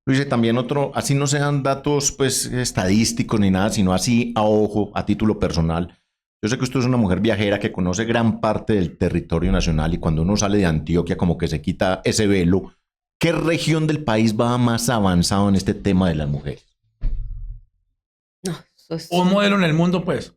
Luis, también así no sean datos pues estadísticos ni nada, sino así a ojo, a título personal. Yo sé que usted es una mujer viajera que conoce gran parte del territorio nacional y cuando uno sale de Antioquia como que se quita ese velo. ¿Qué región del país va más avanzado en este tema de las mujeres? No, eso es... Un modelo en el mundo, pues.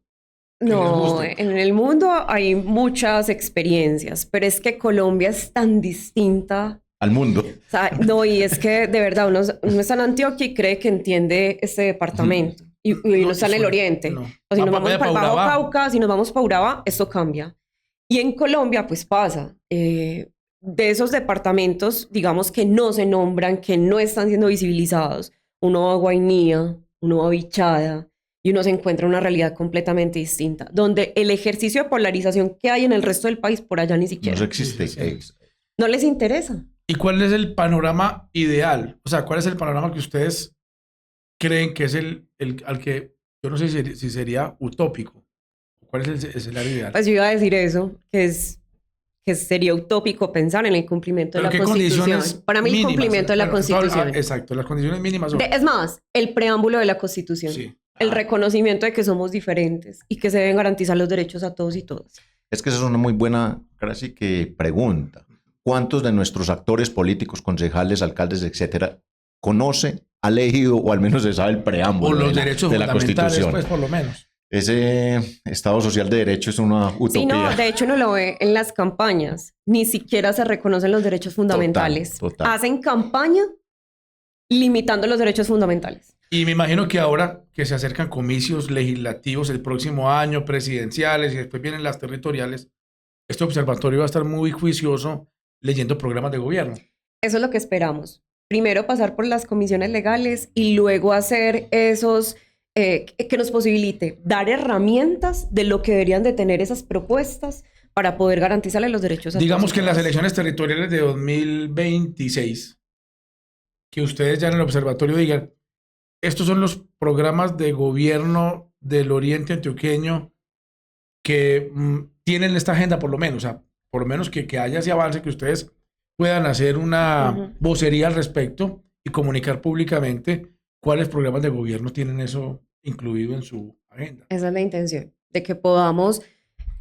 No, en el mundo hay muchas experiencias, pero es que Colombia es tan distinta al mundo. O sea, no, y es que de verdad uno está en Antioquia y cree que entiende este departamento. Y uno está en el oriente. No. O si nos vamos para el Bajo Cauca, si nos vamos para Urabá, esto cambia. Y en Colombia, pues pasa. De esos departamentos, digamos, que no se nombran, que no están siendo visibilizados, uno va a Guainía, uno va a Bichada, y uno se encuentra en una realidad completamente distinta, donde el ejercicio de polarización que hay en el resto del país, por allá ni siquiera. No existe. No les interesa. ¿Y cuál es el panorama ideal? O sea, ¿cuál es el panorama que ustedes creen que es el al que, yo no sé si sería utópico? ¿Cuál es el escenario ideal? Pues yo iba a decir eso, que sería utópico pensar en el cumplimiento de la Constitución. Para mí el cumplimiento de la Constitución. Exacto, las condiciones mínimas son... Es más, el preámbulo de la Constitución. Sí. El reconocimiento de que somos diferentes y que se deben garantizar los derechos a todos y todas. Es que esa es una muy buena, casi que pregunta. ¿Cuántos de nuestros actores políticos, concejales, alcaldes, etcétera, conoce, ha leído o al menos se sabe el preámbulo o los derechos de la Constitución? Pues, por lo menos. Ese Estado Social de Derecho es una utopía. Sí, no, de hecho uno lo ve en las campañas. Ni siquiera se reconocen los derechos fundamentales. Total. Hacen campaña limitando los derechos fundamentales. Y me imagino que ahora que se acercan comicios legislativos el próximo año, presidenciales, y después vienen las territoriales, este observatorio va a estar muy juicioso leyendo programas de gobierno. Eso es lo que esperamos. Primero pasar por las comisiones legales y luego hacer esos, que nos posibilite dar herramientas de lo que deberían de tener esas propuestas para poder garantizarle los derechos a Digamos todos que en las ustedes. elecciones territoriales de 2026, que ustedes ya en el observatorio digan, estos son los programas de gobierno del Oriente Antioqueño que tienen esta agenda por lo menos, o sea, por lo menos que haya ese avance, que ustedes puedan hacer una vocería al respecto y comunicar públicamente cuáles programas de gobierno tienen eso incluido en su agenda. Esa es la intención, de que podamos,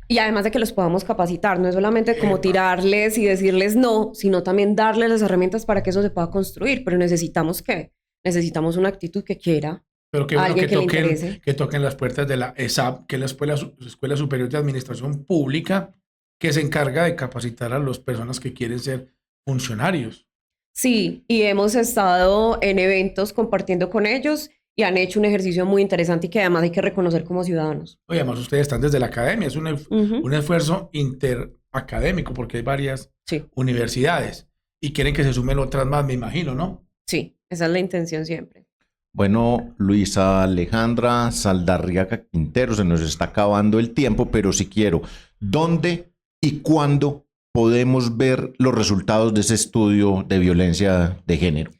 y además de que los podamos capacitar, no es solamente como tirarles y decirles no, sino también darles las herramientas para que eso se pueda construir. Pero necesitamos ¿qué? Necesitamos una actitud que quiera. Pero qué bueno alguien que le interese. que toquen las puertas de la ESAP, que es la Escuela Superior de Administración Pública, que se encarga de capacitar a las personas que quieren ser funcionarios. Sí, y hemos estado en eventos compartiendo con ellos y han hecho un ejercicio muy interesante y que además hay que reconocer como ciudadanos. Oye, además ustedes están desde la academia, es un esfuerzo interacadémico porque hay varias universidades y quieren que se sumen otras más, me imagino, ¿no? Sí, esa es la intención siempre. Bueno, Luisa Alejandra Saldarriaga Quintero, se nos está acabando el tiempo, pero si quiero, ¿dónde y cuándo podemos ver los resultados de ese estudio de violencia de género?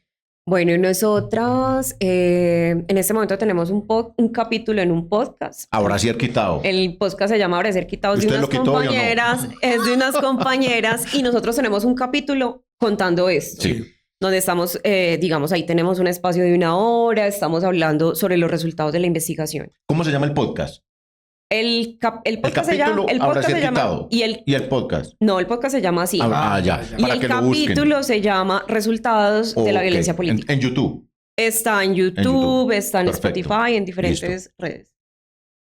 Bueno, y nosotras en este momento tenemos un capítulo en un podcast. Ahora sí quitado. El podcast se llama Ahora sí quitado, es de unas compañeras, no? es de unas compañeras y nosotros tenemos un capítulo contando esto. Sí. Donde estamos, digamos, ahí tenemos un espacio de 1 hora, estamos hablando sobre los resultados de la investigación. ¿Cómo se llama el podcast? El podcast se llama... El Ahora podcast sí se llama... quitado. ¿Y el podcast? No, el podcast se llama así. Ya. Y Para el que lo busquen. capítulo se llama Resultados de la violencia política. En YouTube. Está en YouTube, está en Perfecto. Spotify, en diferentes redes.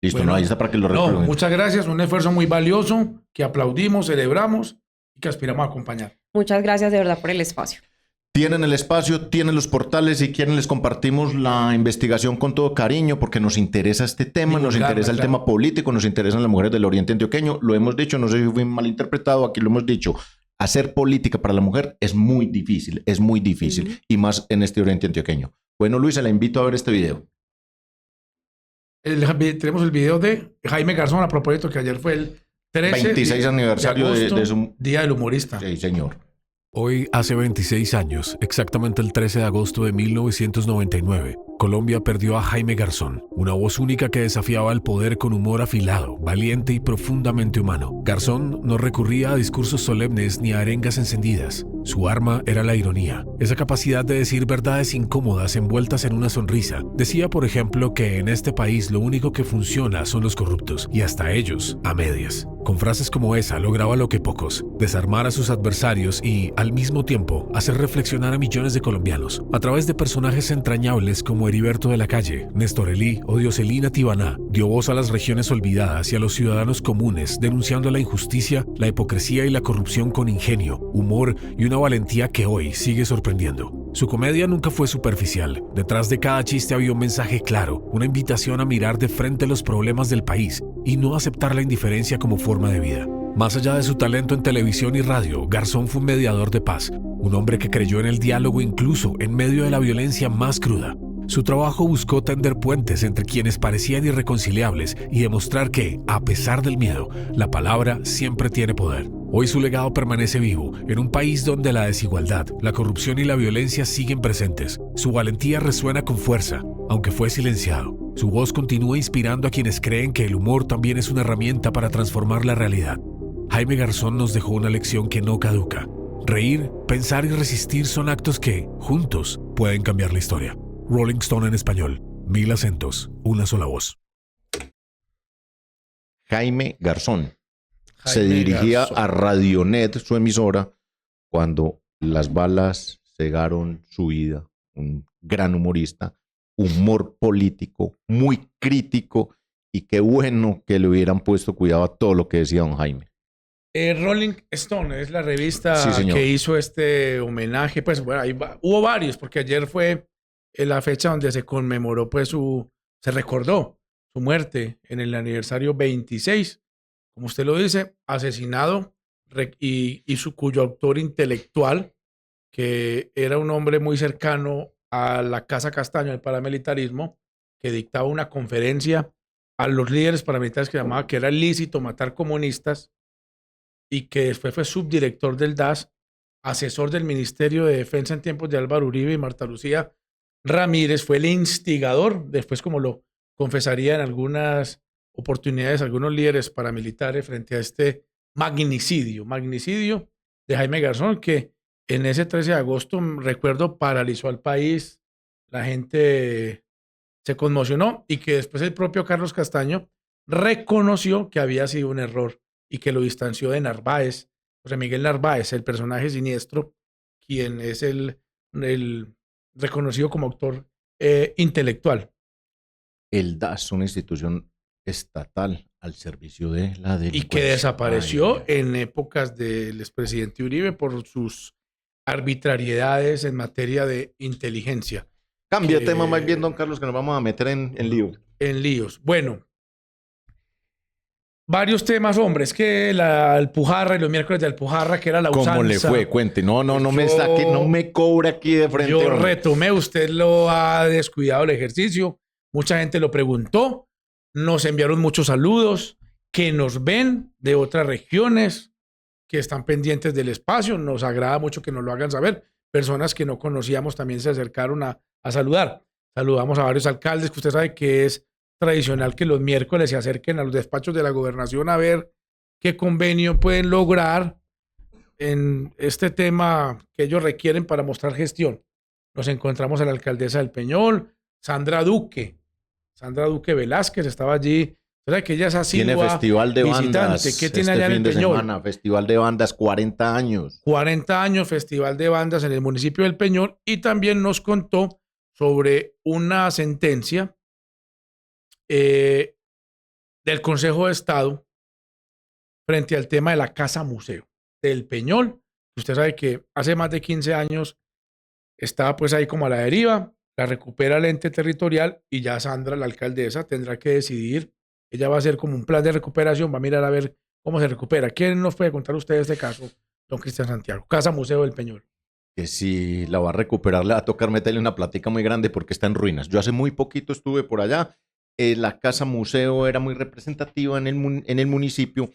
Listo, Bueno, no, ahí está para que lo recuerden. muchas gracias, un esfuerzo muy valioso que aplaudimos, celebramos y que aspiramos a acompañar. Muchas gracias de verdad por el espacio. Tienen el espacio, tienen los portales, si quieren les compartimos la investigación con todo cariño porque nos interesa este tema, nos interesa el tema político, nos interesan las mujeres del Oriente Antioqueño, lo hemos dicho, no sé si fui malinterpretado, aquí lo hemos dicho, hacer política para la mujer es muy difícil y más en este Oriente Antioqueño. Bueno, Luisa, la invito a ver este video. Tenemos el video de Jaime Garzón a propósito que ayer fue el 26 aniversario de su Día del Humorista. Sí, señor. Hoy, hace 26 años, exactamente el 13 de agosto de 1999, Colombia perdió a Jaime Garzón, una voz única que desafiaba el poder con humor afilado, valiente y profundamente humano. Garzón no recurría a discursos solemnes ni a arengas encendidas. Su arma era la ironía, esa capacidad de decir verdades incómodas envueltas en una sonrisa. Decía, por ejemplo, que en este país lo único que funciona son los corruptos, y hasta ellos a medias. Con frases como esa lograba lo que pocos, desarmar a sus adversarios y, al mismo tiempo, hacer reflexionar a millones de colombianos. A través de personajes entrañables como Heriberto de la Calle, Néstor Elí o Dioselina Tibaná, dio voz a las regiones olvidadas y a los ciudadanos comunes, denunciando la injusticia, la hipocresía y la corrupción con ingenio, humor y una valentía que hoy sigue sorprendiendo. Su comedia nunca fue superficial. Detrás de cada chiste había un mensaje claro, una invitación a mirar de frente los problemas del país y no aceptar la indiferencia como forma de vida. Más allá de su talento en televisión y radio, Garzón fue un mediador de paz, un hombre que creyó en el diálogo incluso en medio de la violencia más cruda. Su trabajo buscó tender puentes entre quienes parecían irreconciliables y demostrar que, a pesar del miedo, la palabra siempre tiene poder. Hoy su legado permanece vivo, en un país donde la desigualdad, la corrupción y la violencia siguen presentes. Su valentía resuena con fuerza, aunque fue silenciado. Su voz continúa inspirando a quienes creen que el humor también es una herramienta para transformar la realidad. Jaime Garzón nos dejó una lección que no caduca. Reír, pensar y resistir son actos que, juntos, pueden cambiar la historia. Rolling Stone en español. 1000 acentos, una sola voz. Jaime Garzón. Se dirigía a Radionet, su emisora, cuando las balas cegaron su vida. Un gran humorista, humor político, muy crítico, y qué bueno que le hubieran puesto cuidado a todo lo que decía don Jaime. Rolling Stone es la revista Sí, señor. que hizo este homenaje. Pues bueno, hubo varios, porque ayer fue en la fecha donde se conmemoró, pues se recordó su muerte en el aniversario 26, como usted lo dice, asesinado cuyo autor intelectual, que era un hombre muy cercano a la Casa Castaño, del paramilitarismo, que dictaba una conferencia a los líderes paramilitares que llamaba que era lícito matar comunistas, y que después fue subdirector del DAS, asesor del Ministerio de Defensa en tiempos de Álvaro Uribe y Marta Lucía Ramírez, fue el instigador, después como lo confesaría en algunas oportunidades algunos líderes paramilitares frente a este magnicidio de Jaime Garzón, que en ese 13 de agosto, recuerdo, paralizó al país, la gente se conmocionó, y que después el propio Carlos Castaño reconoció que había sido un error y que lo distanció de Narváez, José Miguel Narváez, el personaje siniestro, quien es el reconocido como autor intelectual. El DAS, una institución estatal al servicio de la delincuencia. Y que desapareció en épocas del expresidente Uribe por sus arbitrariedades en materia de inteligencia. Cambia de tema más bien, don Carlos, que nos vamos a meter en lío. En líos. Bueno, varios temas, hombre. Es que la Alpujarra y los miércoles de Alpujarra, que era la usanza. ¿Cómo le fue? Cuente. No me saque, no me cobre aquí de frente. Yo retomé, usted lo ha descuidado el ejercicio. Mucha gente lo preguntó. Nos enviaron muchos saludos, que nos ven de otras regiones, que están pendientes del espacio. Nos agrada mucho que nos lo hagan saber. Personas que no conocíamos también se acercaron a saludar. Saludamos a varios alcaldes, que usted sabe que es tradicional que los miércoles se acerquen a los despachos de la gobernación a ver qué convenio pueden lograr en este tema que ellos requieren para mostrar gestión. Nos encontramos a la alcaldesa del Peñol, Sandra Duque Velázquez, estaba allí. ¿Verdad que ella es así? Tiene festival de visitante. bandas. ¿Qué tiene allá en el Peñol? Semana, festival de bandas, 40 años. 40 años, festival de bandas en el municipio del Peñol, y también nos contó sobre una sentencia del Consejo de Estado frente al tema de la Casa Museo del Peñol. Usted sabe que hace más de 15 años estaba pues ahí como a la deriva, la recupera el ente territorial, y ya Sandra, la alcaldesa, tendrá que decidir. Ella va a hacer como un plan de recuperación, va a mirar a ver cómo se recupera. ¿Quién nos puede contar usted este caso, don Cristian Santiago? Casa Museo del Peñol. Que si la va a recuperar, le va a tocar meterle una plática muy grande porque está en ruinas. Yo hace muy poquito estuve por allá. La Casa Museo era muy representativa en el municipio,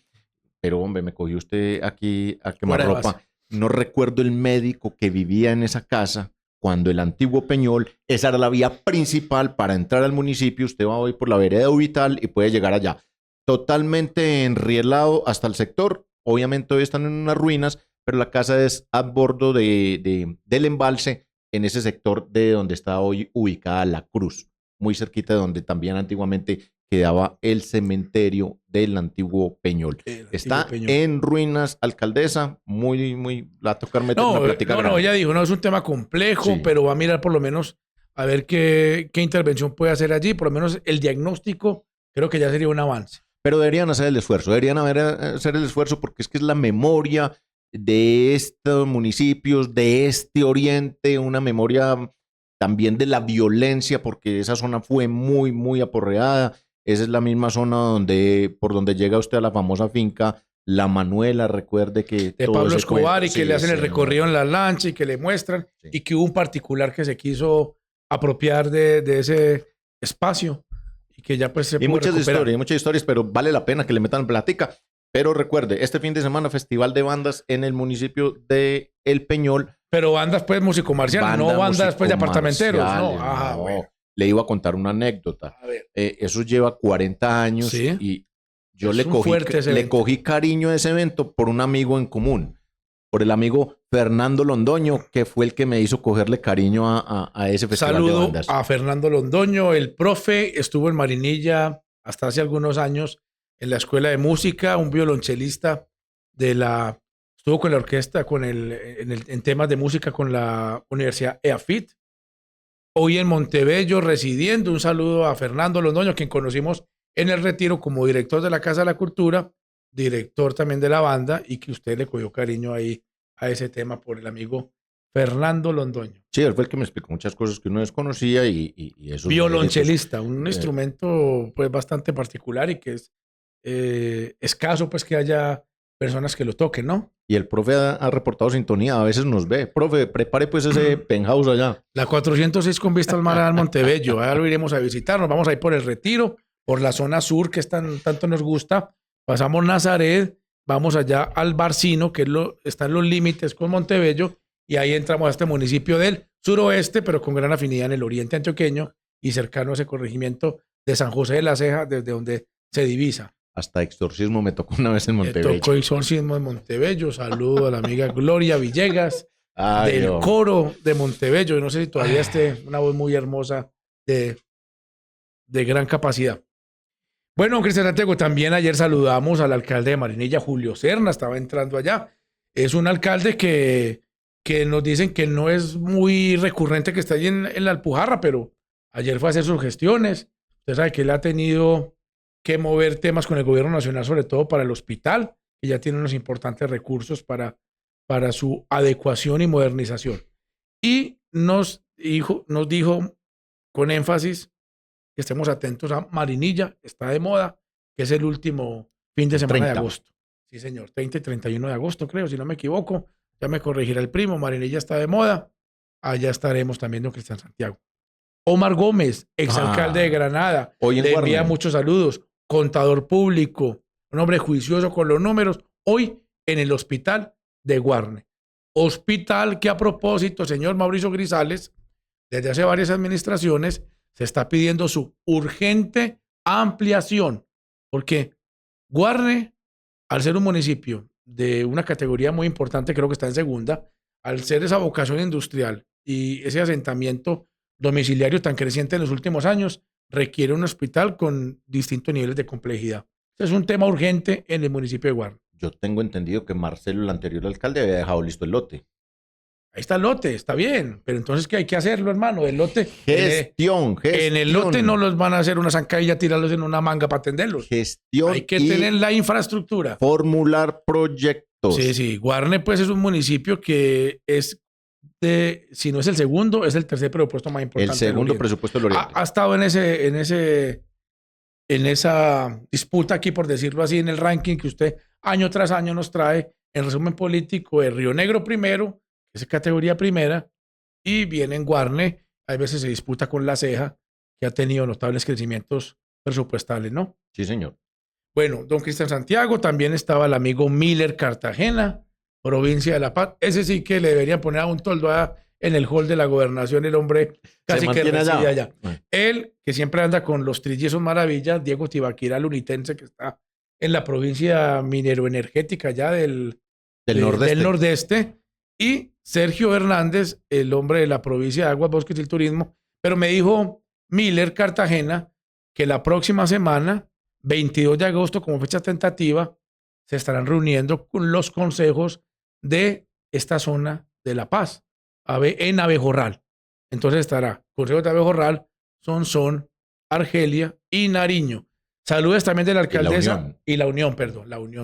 pero hombre, me cogió usted aquí a quemarropa. No recuerdo el médico que vivía en esa casa cuando el antiguo Peñol, esa era la vía principal para entrar al municipio. Usted va hoy por la vereda Ubital y puede llegar allá. Totalmente enrielado hasta el sector. Obviamente hoy están en unas ruinas, pero la casa es a bordo del embalse, en ese sector de donde está hoy ubicada la Cruz, muy cerquita de donde también antiguamente quedaba el cementerio del antiguo Peñol. Está en ruinas, alcaldesa, muy, la va a tocar meter una plática. No, ella dijo, no, es un tema complejo, sí, pero va a mirar por lo menos a ver qué intervención puede hacer allí, por lo menos el diagnóstico, creo que ya sería un avance. Pero deberían hacer el esfuerzo, porque es que es la memoria de estos municipios, de este oriente, una memoria también de la violencia, porque esa zona fue muy aporreada. Esa es la misma zona por donde llega usted a la famosa finca La Manuela. Recuerde que de Pablo Escobar, y que le hacen el recorrido en la lancha y que le muestran, y que hubo un particular que se quiso apropiar de ese espacio y que ya pues se pudo recuperar. Muchas historias, pero vale la pena que le metan plática. Pero recuerde, este fin de semana, festival de bandas en el municipio de El Peñol. Pero bandas pues musicomarciales, no bandas pues de apartamenteros. No. Bueno. Le iba a contar una anécdota. Eso lleva 40 años, ¿sí? Y yo le cogí cariño a ese evento por un amigo en común, por el amigo Fernando Londoño, que fue el que me hizo cogerle cariño a ese festival de bandas. Saludo a Fernando Londoño, el profe, estuvo en Marinilla hasta hace algunos años en la escuela de música, un violonchelista estuvo con la orquesta, en temas de música con la Universidad EAFIT. Hoy en Montebello residiendo. Un saludo a Fernando Londoño, quien conocimos en el Retiro como director de la Casa de la Cultura, director también de la banda, y que usted le cogió cariño ahí a ese tema por el amigo Fernando Londoño. Sí, él fue el que me explicó muchas cosas que uno desconocía y eso. Violonchelista, un instrumento pues bastante particular y que es escaso pues que haya personas que lo toquen, ¿no? Y el profe ha reportado sintonía, a veces nos ve. Profe, prepare pues ese penthouse allá. La 406 con vista al mar al Montebello, ahora lo iremos a visitar, nos vamos a ir por el Retiro, por la zona sur que tanto nos gusta, pasamos Nazaret, vamos allá al Barcino, que está en los límites con Montebello, y ahí entramos a este municipio del suroeste, pero con gran afinidad en el oriente antioqueño y cercano a ese corregimiento de San José de la Ceja, desde donde se divisa. Hasta exorcismo me tocó una vez en Montebello. Me tocó exorcismo en Montebello. Saludo a la amiga Gloria Villegas del coro de Montebello. No sé si todavía una voz muy hermosa de gran capacidad. Bueno, Cristian Santiago, también ayer saludamos al alcalde de Marinilla, Julio Serna, estaba entrando allá. Es un alcalde que nos dicen que no es muy recurrente que esté allí en la Alpujarra, pero ayer fue a hacer sus gestiones. Usted sabe que él ha tenido que mover temas con el gobierno nacional, sobre todo para el hospital, que ya tiene unos importantes recursos para su adecuación y modernización. Y nos dijo con énfasis que estemos atentos a Marinilla, está de moda, que es el último fin de semana 30 de agosto. Sí, señor, 30 y 31 de agosto, creo, si no me equivoco. Ya me corregirá el primo, Marinilla está de moda. Allá estaremos también don Cristian Santiago. Omar Gómez, exalcalde de Granada, le envía muchos saludos. Contador público, un hombre juicioso con los números, hoy en el hospital de Guarne. Hospital que a propósito, señor Mauricio Grisales, desde hace varias administraciones, se está pidiendo su urgente ampliación, porque Guarne, al ser un municipio de una categoría muy importante, creo que está en segunda, al ser esa vocación industrial y ese asentamiento domiciliario tan creciente en los últimos años, requiere un hospital con distintos niveles de complejidad. Es un tema urgente en el municipio de Guarne. Yo tengo entendido que Marcelo, el anterior alcalde, había dejado listo el lote. Ahí está el lote, está bien, pero entonces ¿qué hay que hacerlo, hermano? El lote. Gestión. En el lote no los van a hacer una zancadilla, tirarlos en una manga para atenderlos. Gestión. Hay que tener la infraestructura. Formular proyectos. Sí. Guarne, pues, es un municipio que es si no es el segundo, es el tercer presupuesto más importante. El segundo presupuesto del Oriente. Ha estado en esa disputa aquí, por decirlo así, en el ranking que usted año tras año nos trae, en resumen político, de Río Negro primero, que es categoría primera, y viene en Guarne, a veces se disputa con La Ceja, que ha tenido notables crecimientos presupuestales, ¿no? Sí, señor. Bueno, don Cristian Santiago, también estaba el amigo Miller Cartagena, provincia de La Paz. Ese sí que le deberían poner a un toldo en el hall de la gobernación, el hombre casi que reside allá. Él, que siempre anda con los trillizos maravillas, Diego Tibaquira, el unitense, que está en la provincia mineroenergética ya del nordeste, y Sergio Hernández, el hombre de la provincia de Aguas, Bosques y el Turismo. Pero me dijo Miller Cartagena que la próxima semana, 22 de agosto, como fecha tentativa, se estarán reuniendo con los consejos de esta zona de La Paz, en Abejorral. Entonces estará Consejo de Abejorral, Sonsón, Argelia y Nariño. Saludos también de la alcaldesa y la Unión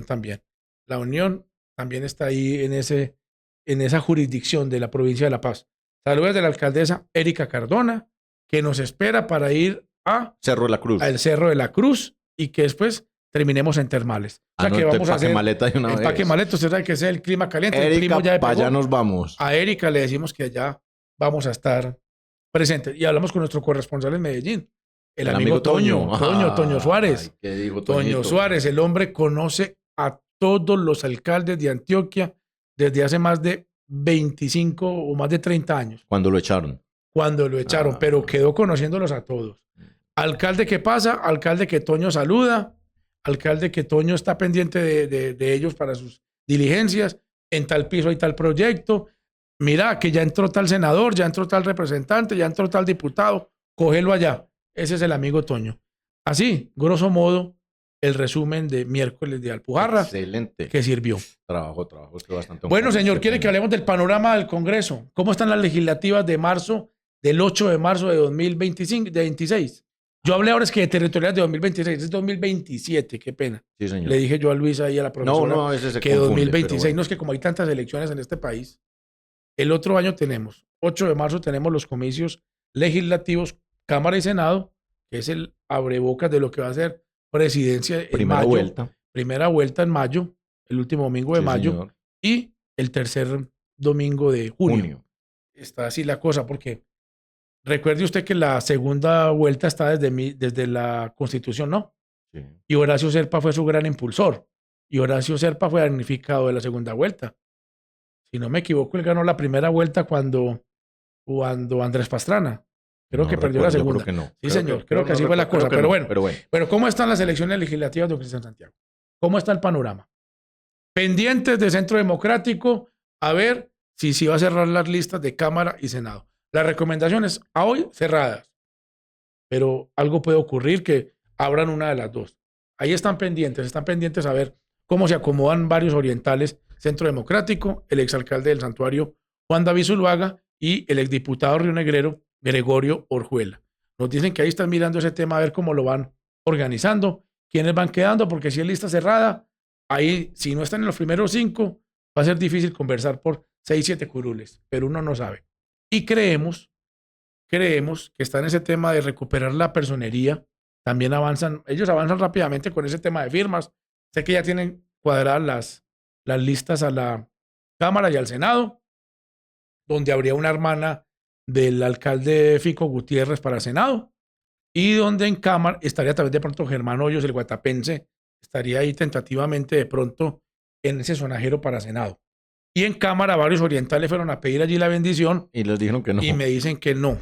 también. La Unión también está ahí en esa jurisdicción de la provincia de La Paz. Saludos de la alcaldesa Erika Cardona, que nos espera para ir al Cerro de la Cruz y que después terminemos en Termales. O sea que vamos a hacer maleta de una vez. Empaque maleta, usted sabe que es el clima caliente. Erika, para allá nos vamos. A Erika le decimos que allá vamos a estar presentes. Y hablamos con nuestro corresponsal en Medellín, el amigo Toño Suárez. Ay, ¿qué dijo Toño Suárez, el hombre conoce a todos los alcaldes de Antioquia desde hace más de 25 o más de 30 años. Cuando lo echaron, pero quedó conociéndolos a todos. Alcalde que pasa, alcalde que Toño saluda, alcalde que Toño está pendiente de ellos para sus diligencias. En tal piso hay tal proyecto. Mira, que ya entró tal senador, ya entró tal representante, ya entró tal diputado. Cógelo allá. Ese es el amigo Toño. Así, grosso modo, el resumen de miércoles de Alpujarra. Excelente. Que sirvió. Trabajo. Bastante bueno, señor, quiere que hablemos del panorama del Congreso. ¿Cómo están las legislativas de marzo, del 8 de marzo de 2026? Yo hablé ahora es que de territoriales de 2026, es 2027, qué pena. Sí, señor. Le dije yo a Luisa y a la profesora ese se que confunde, 2026, bueno. no es que como hay tantas elecciones en este país, El otro año tenemos, 8 de marzo tenemos los comicios legislativos, Cámara y Senado, que es el abrebocas de lo que va a ser presidencia en Primera mayo. vuelta. Primera vuelta en mayo, el último domingo de Sí, mayo, señor. y el tercer domingo de junio. Junio. Está así la cosa, porque recuerde usted que la segunda vuelta está desde la Constitución, ¿no? Sí. Y Horacio Serpa fue su gran impulsor. Y Horacio Serpa fue damnificado de la segunda vuelta. Si no me equivoco, él ganó la primera vuelta cuando Andrés Pastrana. Creo No que perdió recuerdo, la yo segunda. creo que no. Sí, señor. Creo que no así fue la recuerdo, cosa. creo que Pero no, bueno. Pero ¿cómo están las elecciones legislativas, don Cristian Santiago? ¿Cómo está el panorama? Pendientes de Centro Democrático, a ver si va a cerrar las listas de Cámara y Senado. Las recomendaciones a hoy cerradas, pero algo puede ocurrir que abran una de las dos. Ahí están pendientes a ver cómo se acomodan varios orientales, Centro Democrático, el exalcalde del Santuario, Juan David Zuluaga, y el exdiputado rionegrero, Gregorio Orjuela. Nos dicen que ahí están mirando ese tema a ver cómo lo van organizando, quiénes van quedando, porque si es lista cerrada, ahí, si no están en los primeros 5, va a ser difícil conversar por 6, 7 curules, pero uno no sabe. Y creemos que está en ese tema de recuperar la personería. También ellos avanzan rápidamente con ese tema de firmas. Sé que ya tienen cuadradas las listas a la Cámara y al Senado, donde habría una hermana del alcalde Fico Gutiérrez para Senado, y donde en Cámara estaría también de pronto Germán Hoyos, el guatapense, estaría ahí tentativamente de pronto en ese sonajero para Senado. Y en Cámara varios orientales fueron a pedir allí la bendición Y les dijeron que no. y me dicen que no.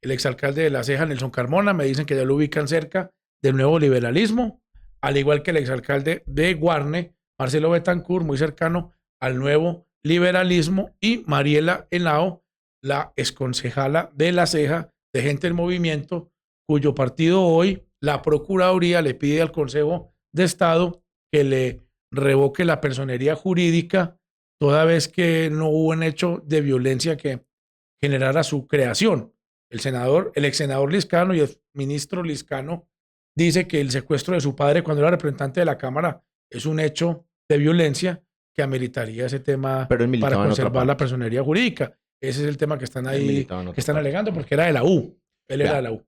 El exalcalde de La Ceja, Nelson Carmona, me dicen que ya lo ubican cerca del nuevo liberalismo, al igual que el exalcalde de Guarne, Marcelo Betancourt, muy cercano al nuevo liberalismo, y Mariela Henao, la exconcejala de La Ceja, de Gente del Movimiento, cuyo partido hoy, la Procuraduría, le pide al Consejo de Estado que le revoque la personería jurídica, toda vez que no hubo un hecho de violencia que generara su creación. El ex senador Lizcano y el ministro Lizcano dice que el secuestro de su padre cuando era representante de la Cámara es un hecho de violencia que ameritaría ese tema Pero él militaba para en otra conservar la parte. personería jurídica. Ese es el tema que están Él ahí, militaba en otra que están parte. alegando, porque era de la U. Él era Vea. de la U.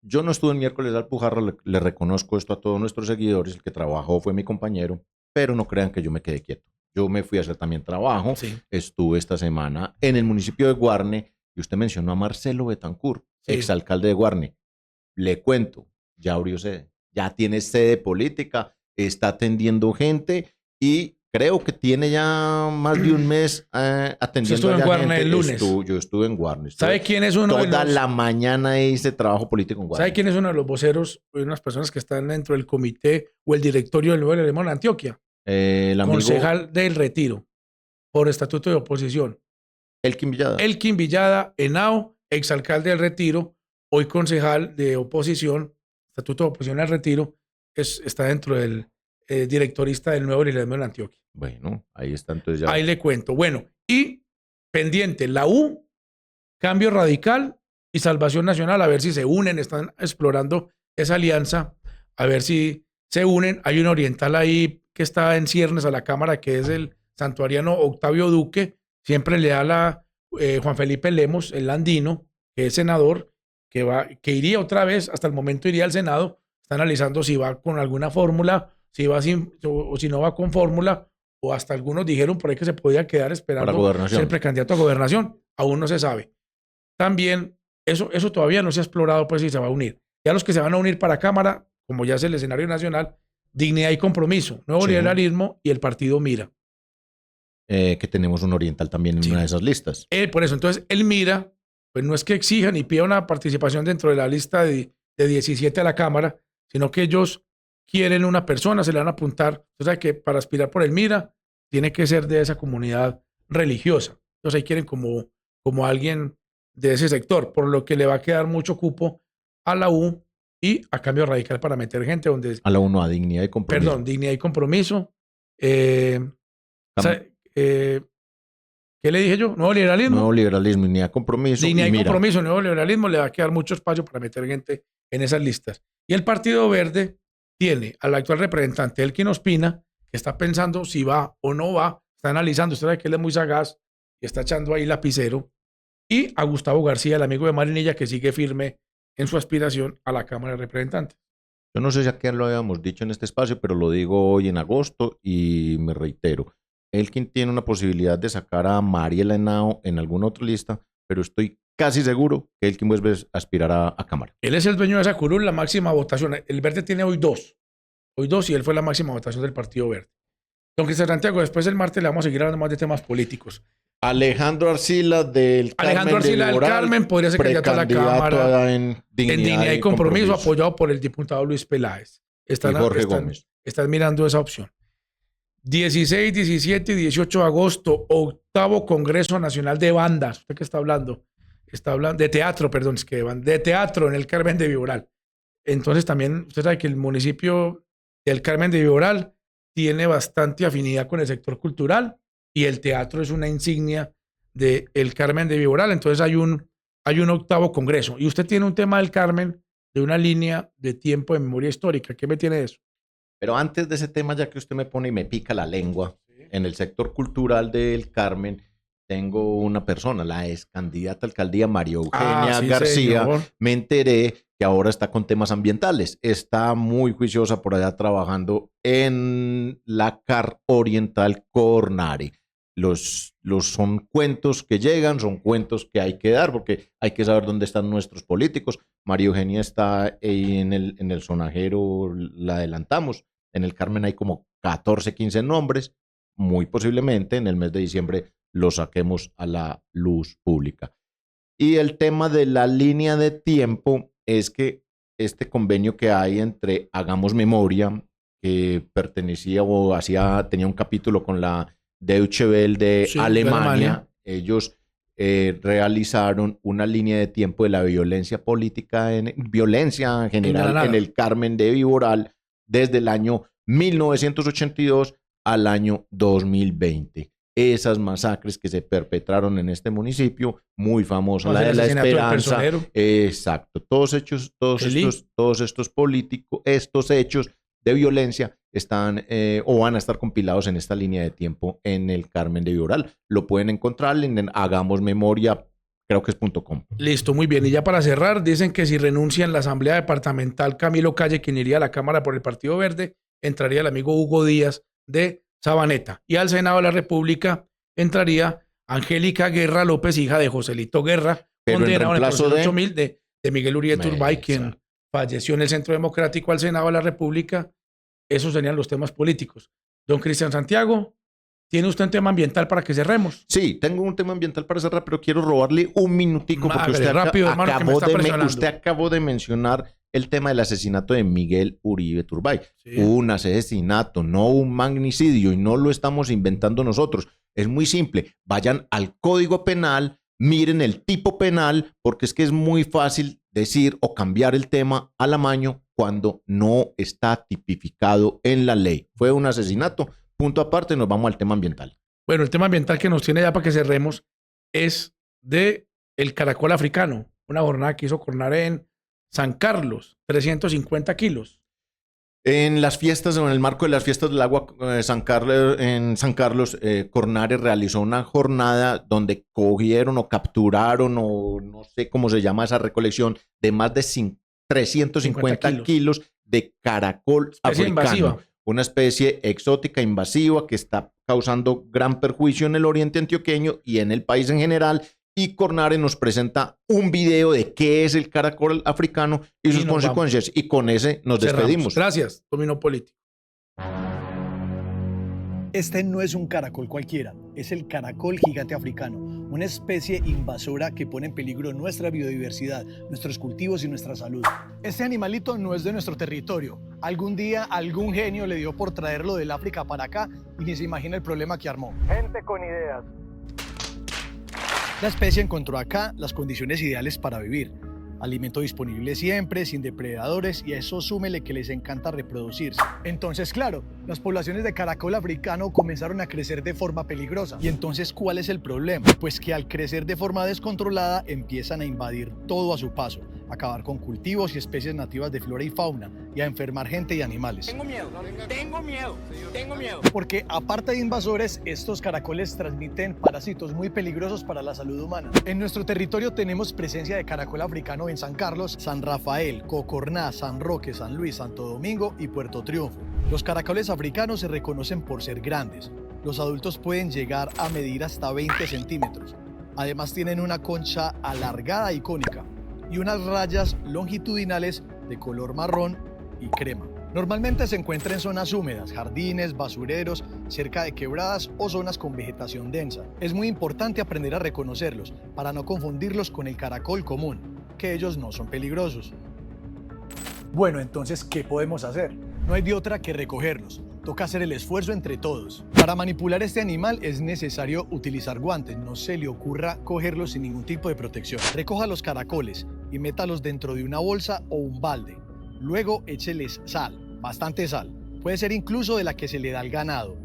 Yo no estuve el miércoles de Alpujarra, le reconozco esto a todos nuestros seguidores, el que trabajó fue mi compañero, pero no crean que yo me quedé quieto. Yo me fui a hacer también trabajo, Sí. estuve esta semana en el municipio de Guarne, y usted mencionó a Marcelo Betancourt, Sí. exalcalde de Guarne. Le cuento, ya abrió sede, ya tiene sede política, está atendiendo gente y creo que tiene ya más de un mes atendiendo estuvo en allá Guarne gente. el lunes. Yo estuve en Guarne. ¿Sabe quién es uno de Toda los... la mañana hice trabajo político en Guarne. ¿Sabe quién es uno de los voceros, unas personas que están dentro del comité o el directorio del Nuevo Liberalismo en Antioquia? El amigo Concejal del Retiro, por estatuto de oposición. Elkin Villada. Elkin Villada Henao, exalcalde del Retiro, hoy concejal de oposición, estatuto de oposición al Retiro, está dentro del directorista del Nuevo Liberalismo en Antioquia. Bueno, ahí está entonces ya. Ahí le cuento. Bueno, y pendiente, la U, Cambio Radical y Salvación Nacional, a ver si se unen, están explorando esa alianza, a ver si se unen. Hay un oriental ahí que está en ciernes a la Cámara, que es el santuariano Octavio Duque, siempre le da Juan Felipe Lemos, el andino, que es senador, que iría otra vez, hasta el momento iría al Senado, está analizando si va con alguna fórmula, si va o si no va con fórmula, o hasta algunos dijeron por ahí que se podía quedar esperando Para gobernación. ser precandidato a gobernación, aún no se sabe. También, eso todavía no se ha explorado, pues si se va a unir. Ya los que se van a unir para Cámara, como ya es el escenario nacional, Dignidad y Compromiso, Nuevo Sí. Liberalismo y el partido Mira. Que tenemos un oriental también en Sí. una de esas listas. Por eso, entonces, el Mira, pues no es que exija ni pida una participación dentro de la lista de 17 a la Cámara, sino que ellos quieren una persona, se le van a apuntar. O sea, que para aspirar por el Mira, tiene que ser de esa comunidad religiosa. Entonces, ahí quieren como alguien de ese sector, por lo que le va a quedar mucho cupo a la U y a Cambio Radical para meter gente donde... A la uno, a Dignidad y Compromiso. Perdón, Dignidad y Compromiso. ¿Qué le dije yo? Nuevo Liberalismo. Nuevo Liberalismo, Dignidad y Compromiso. Dignidad y Mira, Compromiso, Nuevo Liberalismo, le va a quedar mucho espacio para meter gente en esas listas. Y el Partido Verde tiene al actual representante, Elkin Ospina, que está pensando si va o no va, está analizando. Usted sabe que él es muy sagaz que está echando ahí lapicero, y a Gustavo García, el amigo de Marinilla, que sigue firme en su aspiración a la Cámara de Representantes. Yo no sé si aquí lo habíamos dicho en este espacio, pero lo digo hoy en agosto y me reitero. Elkin tiene una posibilidad de sacar a Mariela Henao en alguna otra lista, pero estoy casi seguro que Elkin vuelve a aspirar a Cámara. Él es el dueño de esa curul, la máxima votación. El Verde tiene hoy dos. Hoy dos, y él fue la máxima votación del Partido Verde. Don Cristian Santiago, después del martes le vamos a seguir hablando más de temas políticos. Alejandro Arcila del Carmen. Alejandro Arcila del Carmen podría ser candidato a la Cámara en Dignidad y Compromiso, apoyado por el diputado Luis Peláez. Y Jorge Gómez. Están mirando esa opción. 16, 17 y 18 de agosto, 8º Congreso Nacional de Bandas. ¿Usted qué está hablando? Está hablando de teatro, perdón, es que de teatro en el Carmen de Viboral. Entonces también usted sabe que el municipio del Carmen de Viboral tiene bastante afinidad con el sector cultural y el teatro es una insignia del Carmen de Viboral. Entonces hay un 8º Congreso. Y usted tiene un tema del Carmen de una línea de tiempo de memoria histórica. ¿Qué me tiene de eso? Pero antes de ese tema, ya que usted me pone y me pica la lengua, en el sector cultural del Carmen tengo una persona, la ex candidata a alcaldía María Eugenia García. Señor. Me enteré que ahora está con temas ambientales. Está muy juiciosa por allá trabajando en la CAR Oriental Cornare. Son cuentos que llegan, son cuentos que hay que dar, porque hay que saber dónde están nuestros políticos. María Eugenia está ahí en el sonajero, la adelantamos. En el Carmen hay como 14, 15 nombres. Muy posiblemente en el mes de diciembre los saquemos a la luz pública. Y el tema de la línea de tiempo es que este convenio que hay entre Hagamos Memoria, que pertenecía o tenía un capítulo con la Deutsche Welle de Alemania. Ellos realizaron una línea de tiempo de la violencia política, violencia en general en el Carmen de Viboral desde el año 1982 al año 2020. Esas masacres que se perpetraron en este municipio, muy famosa, la de La Esperanza. Exacto. Todos estos políticos, estos hechos de violencia están o van a estar compilados en esta línea de tiempo en el Carmen de Viboral. Lo pueden encontrar en Hagamos Memoria, creo que es .com. Listo, muy bien. Y ya para cerrar, dicen que si renuncia en la Asamblea Departamental Camilo Calle, quien iría a la Cámara por el Partido Verde, entraría el amigo Hugo Díaz de Sabaneta. Y al Senado de la República entraría Angélica Guerra López, hija de Joselito Guerra, condenado en el proceso 8000 de Miguel Uribe Turbay, quien falleció en el Centro Democrático. Al Senado de la República. Esos serían los temas políticos. Don Cristian Santiago, ¿tiene usted un tema ambiental para que cerremos? Sí, tengo un tema ambiental para cerrar, pero quiero robarle un minutico porque usted, rápido, hermano, usted acabó de mencionar el tema del asesinato de Miguel Uribe Turbay. Sí. Un asesinato, no un magnicidio, y no lo estamos inventando nosotros. Es muy simple. Vayan al Código Penal, miren el tipo penal, porque es que es muy fácil decir o cambiar el tema al amaño cuando no está tipificado en la ley. Fue un asesinato. Punto aparte, nos vamos al tema ambiental. Bueno, el tema ambiental que nos tiene ya para que cerremos es de el caracol africano. Una jornada que hizo Cornare en San Carlos, 350 kilos. En las fiestas, o en el marco de las fiestas del agua en San Carlos, Cornare realizó una jornada donde cogieron o capturaron, o no sé cómo se llama esa recolección, de más de 350 kilos de caracol africano. Invasiva. Una especie exótica, invasiva, que está causando gran perjuicio en el oriente antioqueño y en el país en general. Y Cornare nos presenta un video de qué es el caracol africano y sus consecuencias. Y con ese nos despedimos. Gracias, Dominó Político. Este no es un caracol cualquiera, es el caracol gigante africano, una especie invasora que pone en peligro nuestra biodiversidad, nuestros cultivos y nuestra salud. Este animalito no es de nuestro territorio. Algún día algún genio le dio por traerlo del África para acá y ni se imagina el problema que armó. Gente con ideas. La especie encontró acá las condiciones ideales para vivir. Alimento disponible siempre, sin depredadores, y a eso súmele que les encanta reproducirse. Entonces, claro, las poblaciones de caracol africano comenzaron a crecer de forma peligrosa. Y entonces, ¿cuál es el problema? Pues que al crecer de forma descontrolada empiezan a invadir todo a su paso. acabar con cultivos y especies nativas de flora y fauna y a enfermar gente y animales. Tengo miedo. Porque aparte de invasores, estos caracoles transmiten parásitos muy peligrosos para la salud humana. En nuestro territorio tenemos presencia de caracol africano en San Carlos, San Rafael, Cocorná, San Roque, San Luis, Santo Domingo y Puerto Triunfo. Los caracoles africanos se reconocen por ser grandes. Los adultos pueden llegar a medir hasta 20 centímetros. Además tienen una concha alargada y cónica y unas rayas longitudinales de color marrón y crema. Normalmente se encuentra en zonas húmedas, jardines, basureros, cerca de quebradas o zonas con vegetación densa. Es muy importante aprender a reconocerlos para no confundirlos con el caracol común, que ellos no son peligrosos. Bueno, entonces, ¿qué podemos hacer? No hay de otra que recogerlos. Toca hacer el esfuerzo entre todos. Para manipular este animal es necesario utilizar guantes. No se le ocurra cogerlos sin ningún tipo de protección. Recoja los caracoles y métalos dentro de una bolsa o un balde. Luego écheles sal, bastante sal. Puede ser incluso de la que se le da al ganado.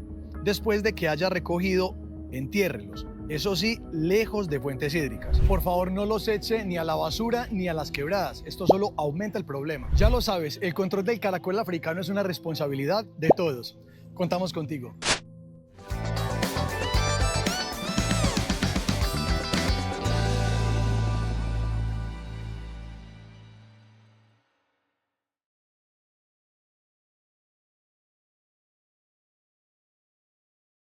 Después de que haya recogido, entiérrelos. Eso sí, lejos de fuentes hídricas. Por favor, no los eche ni a la basura ni a las quebradas. Esto solo aumenta el problema. Ya lo sabes, el control del caracol africano es una responsabilidad de todos. Contamos contigo.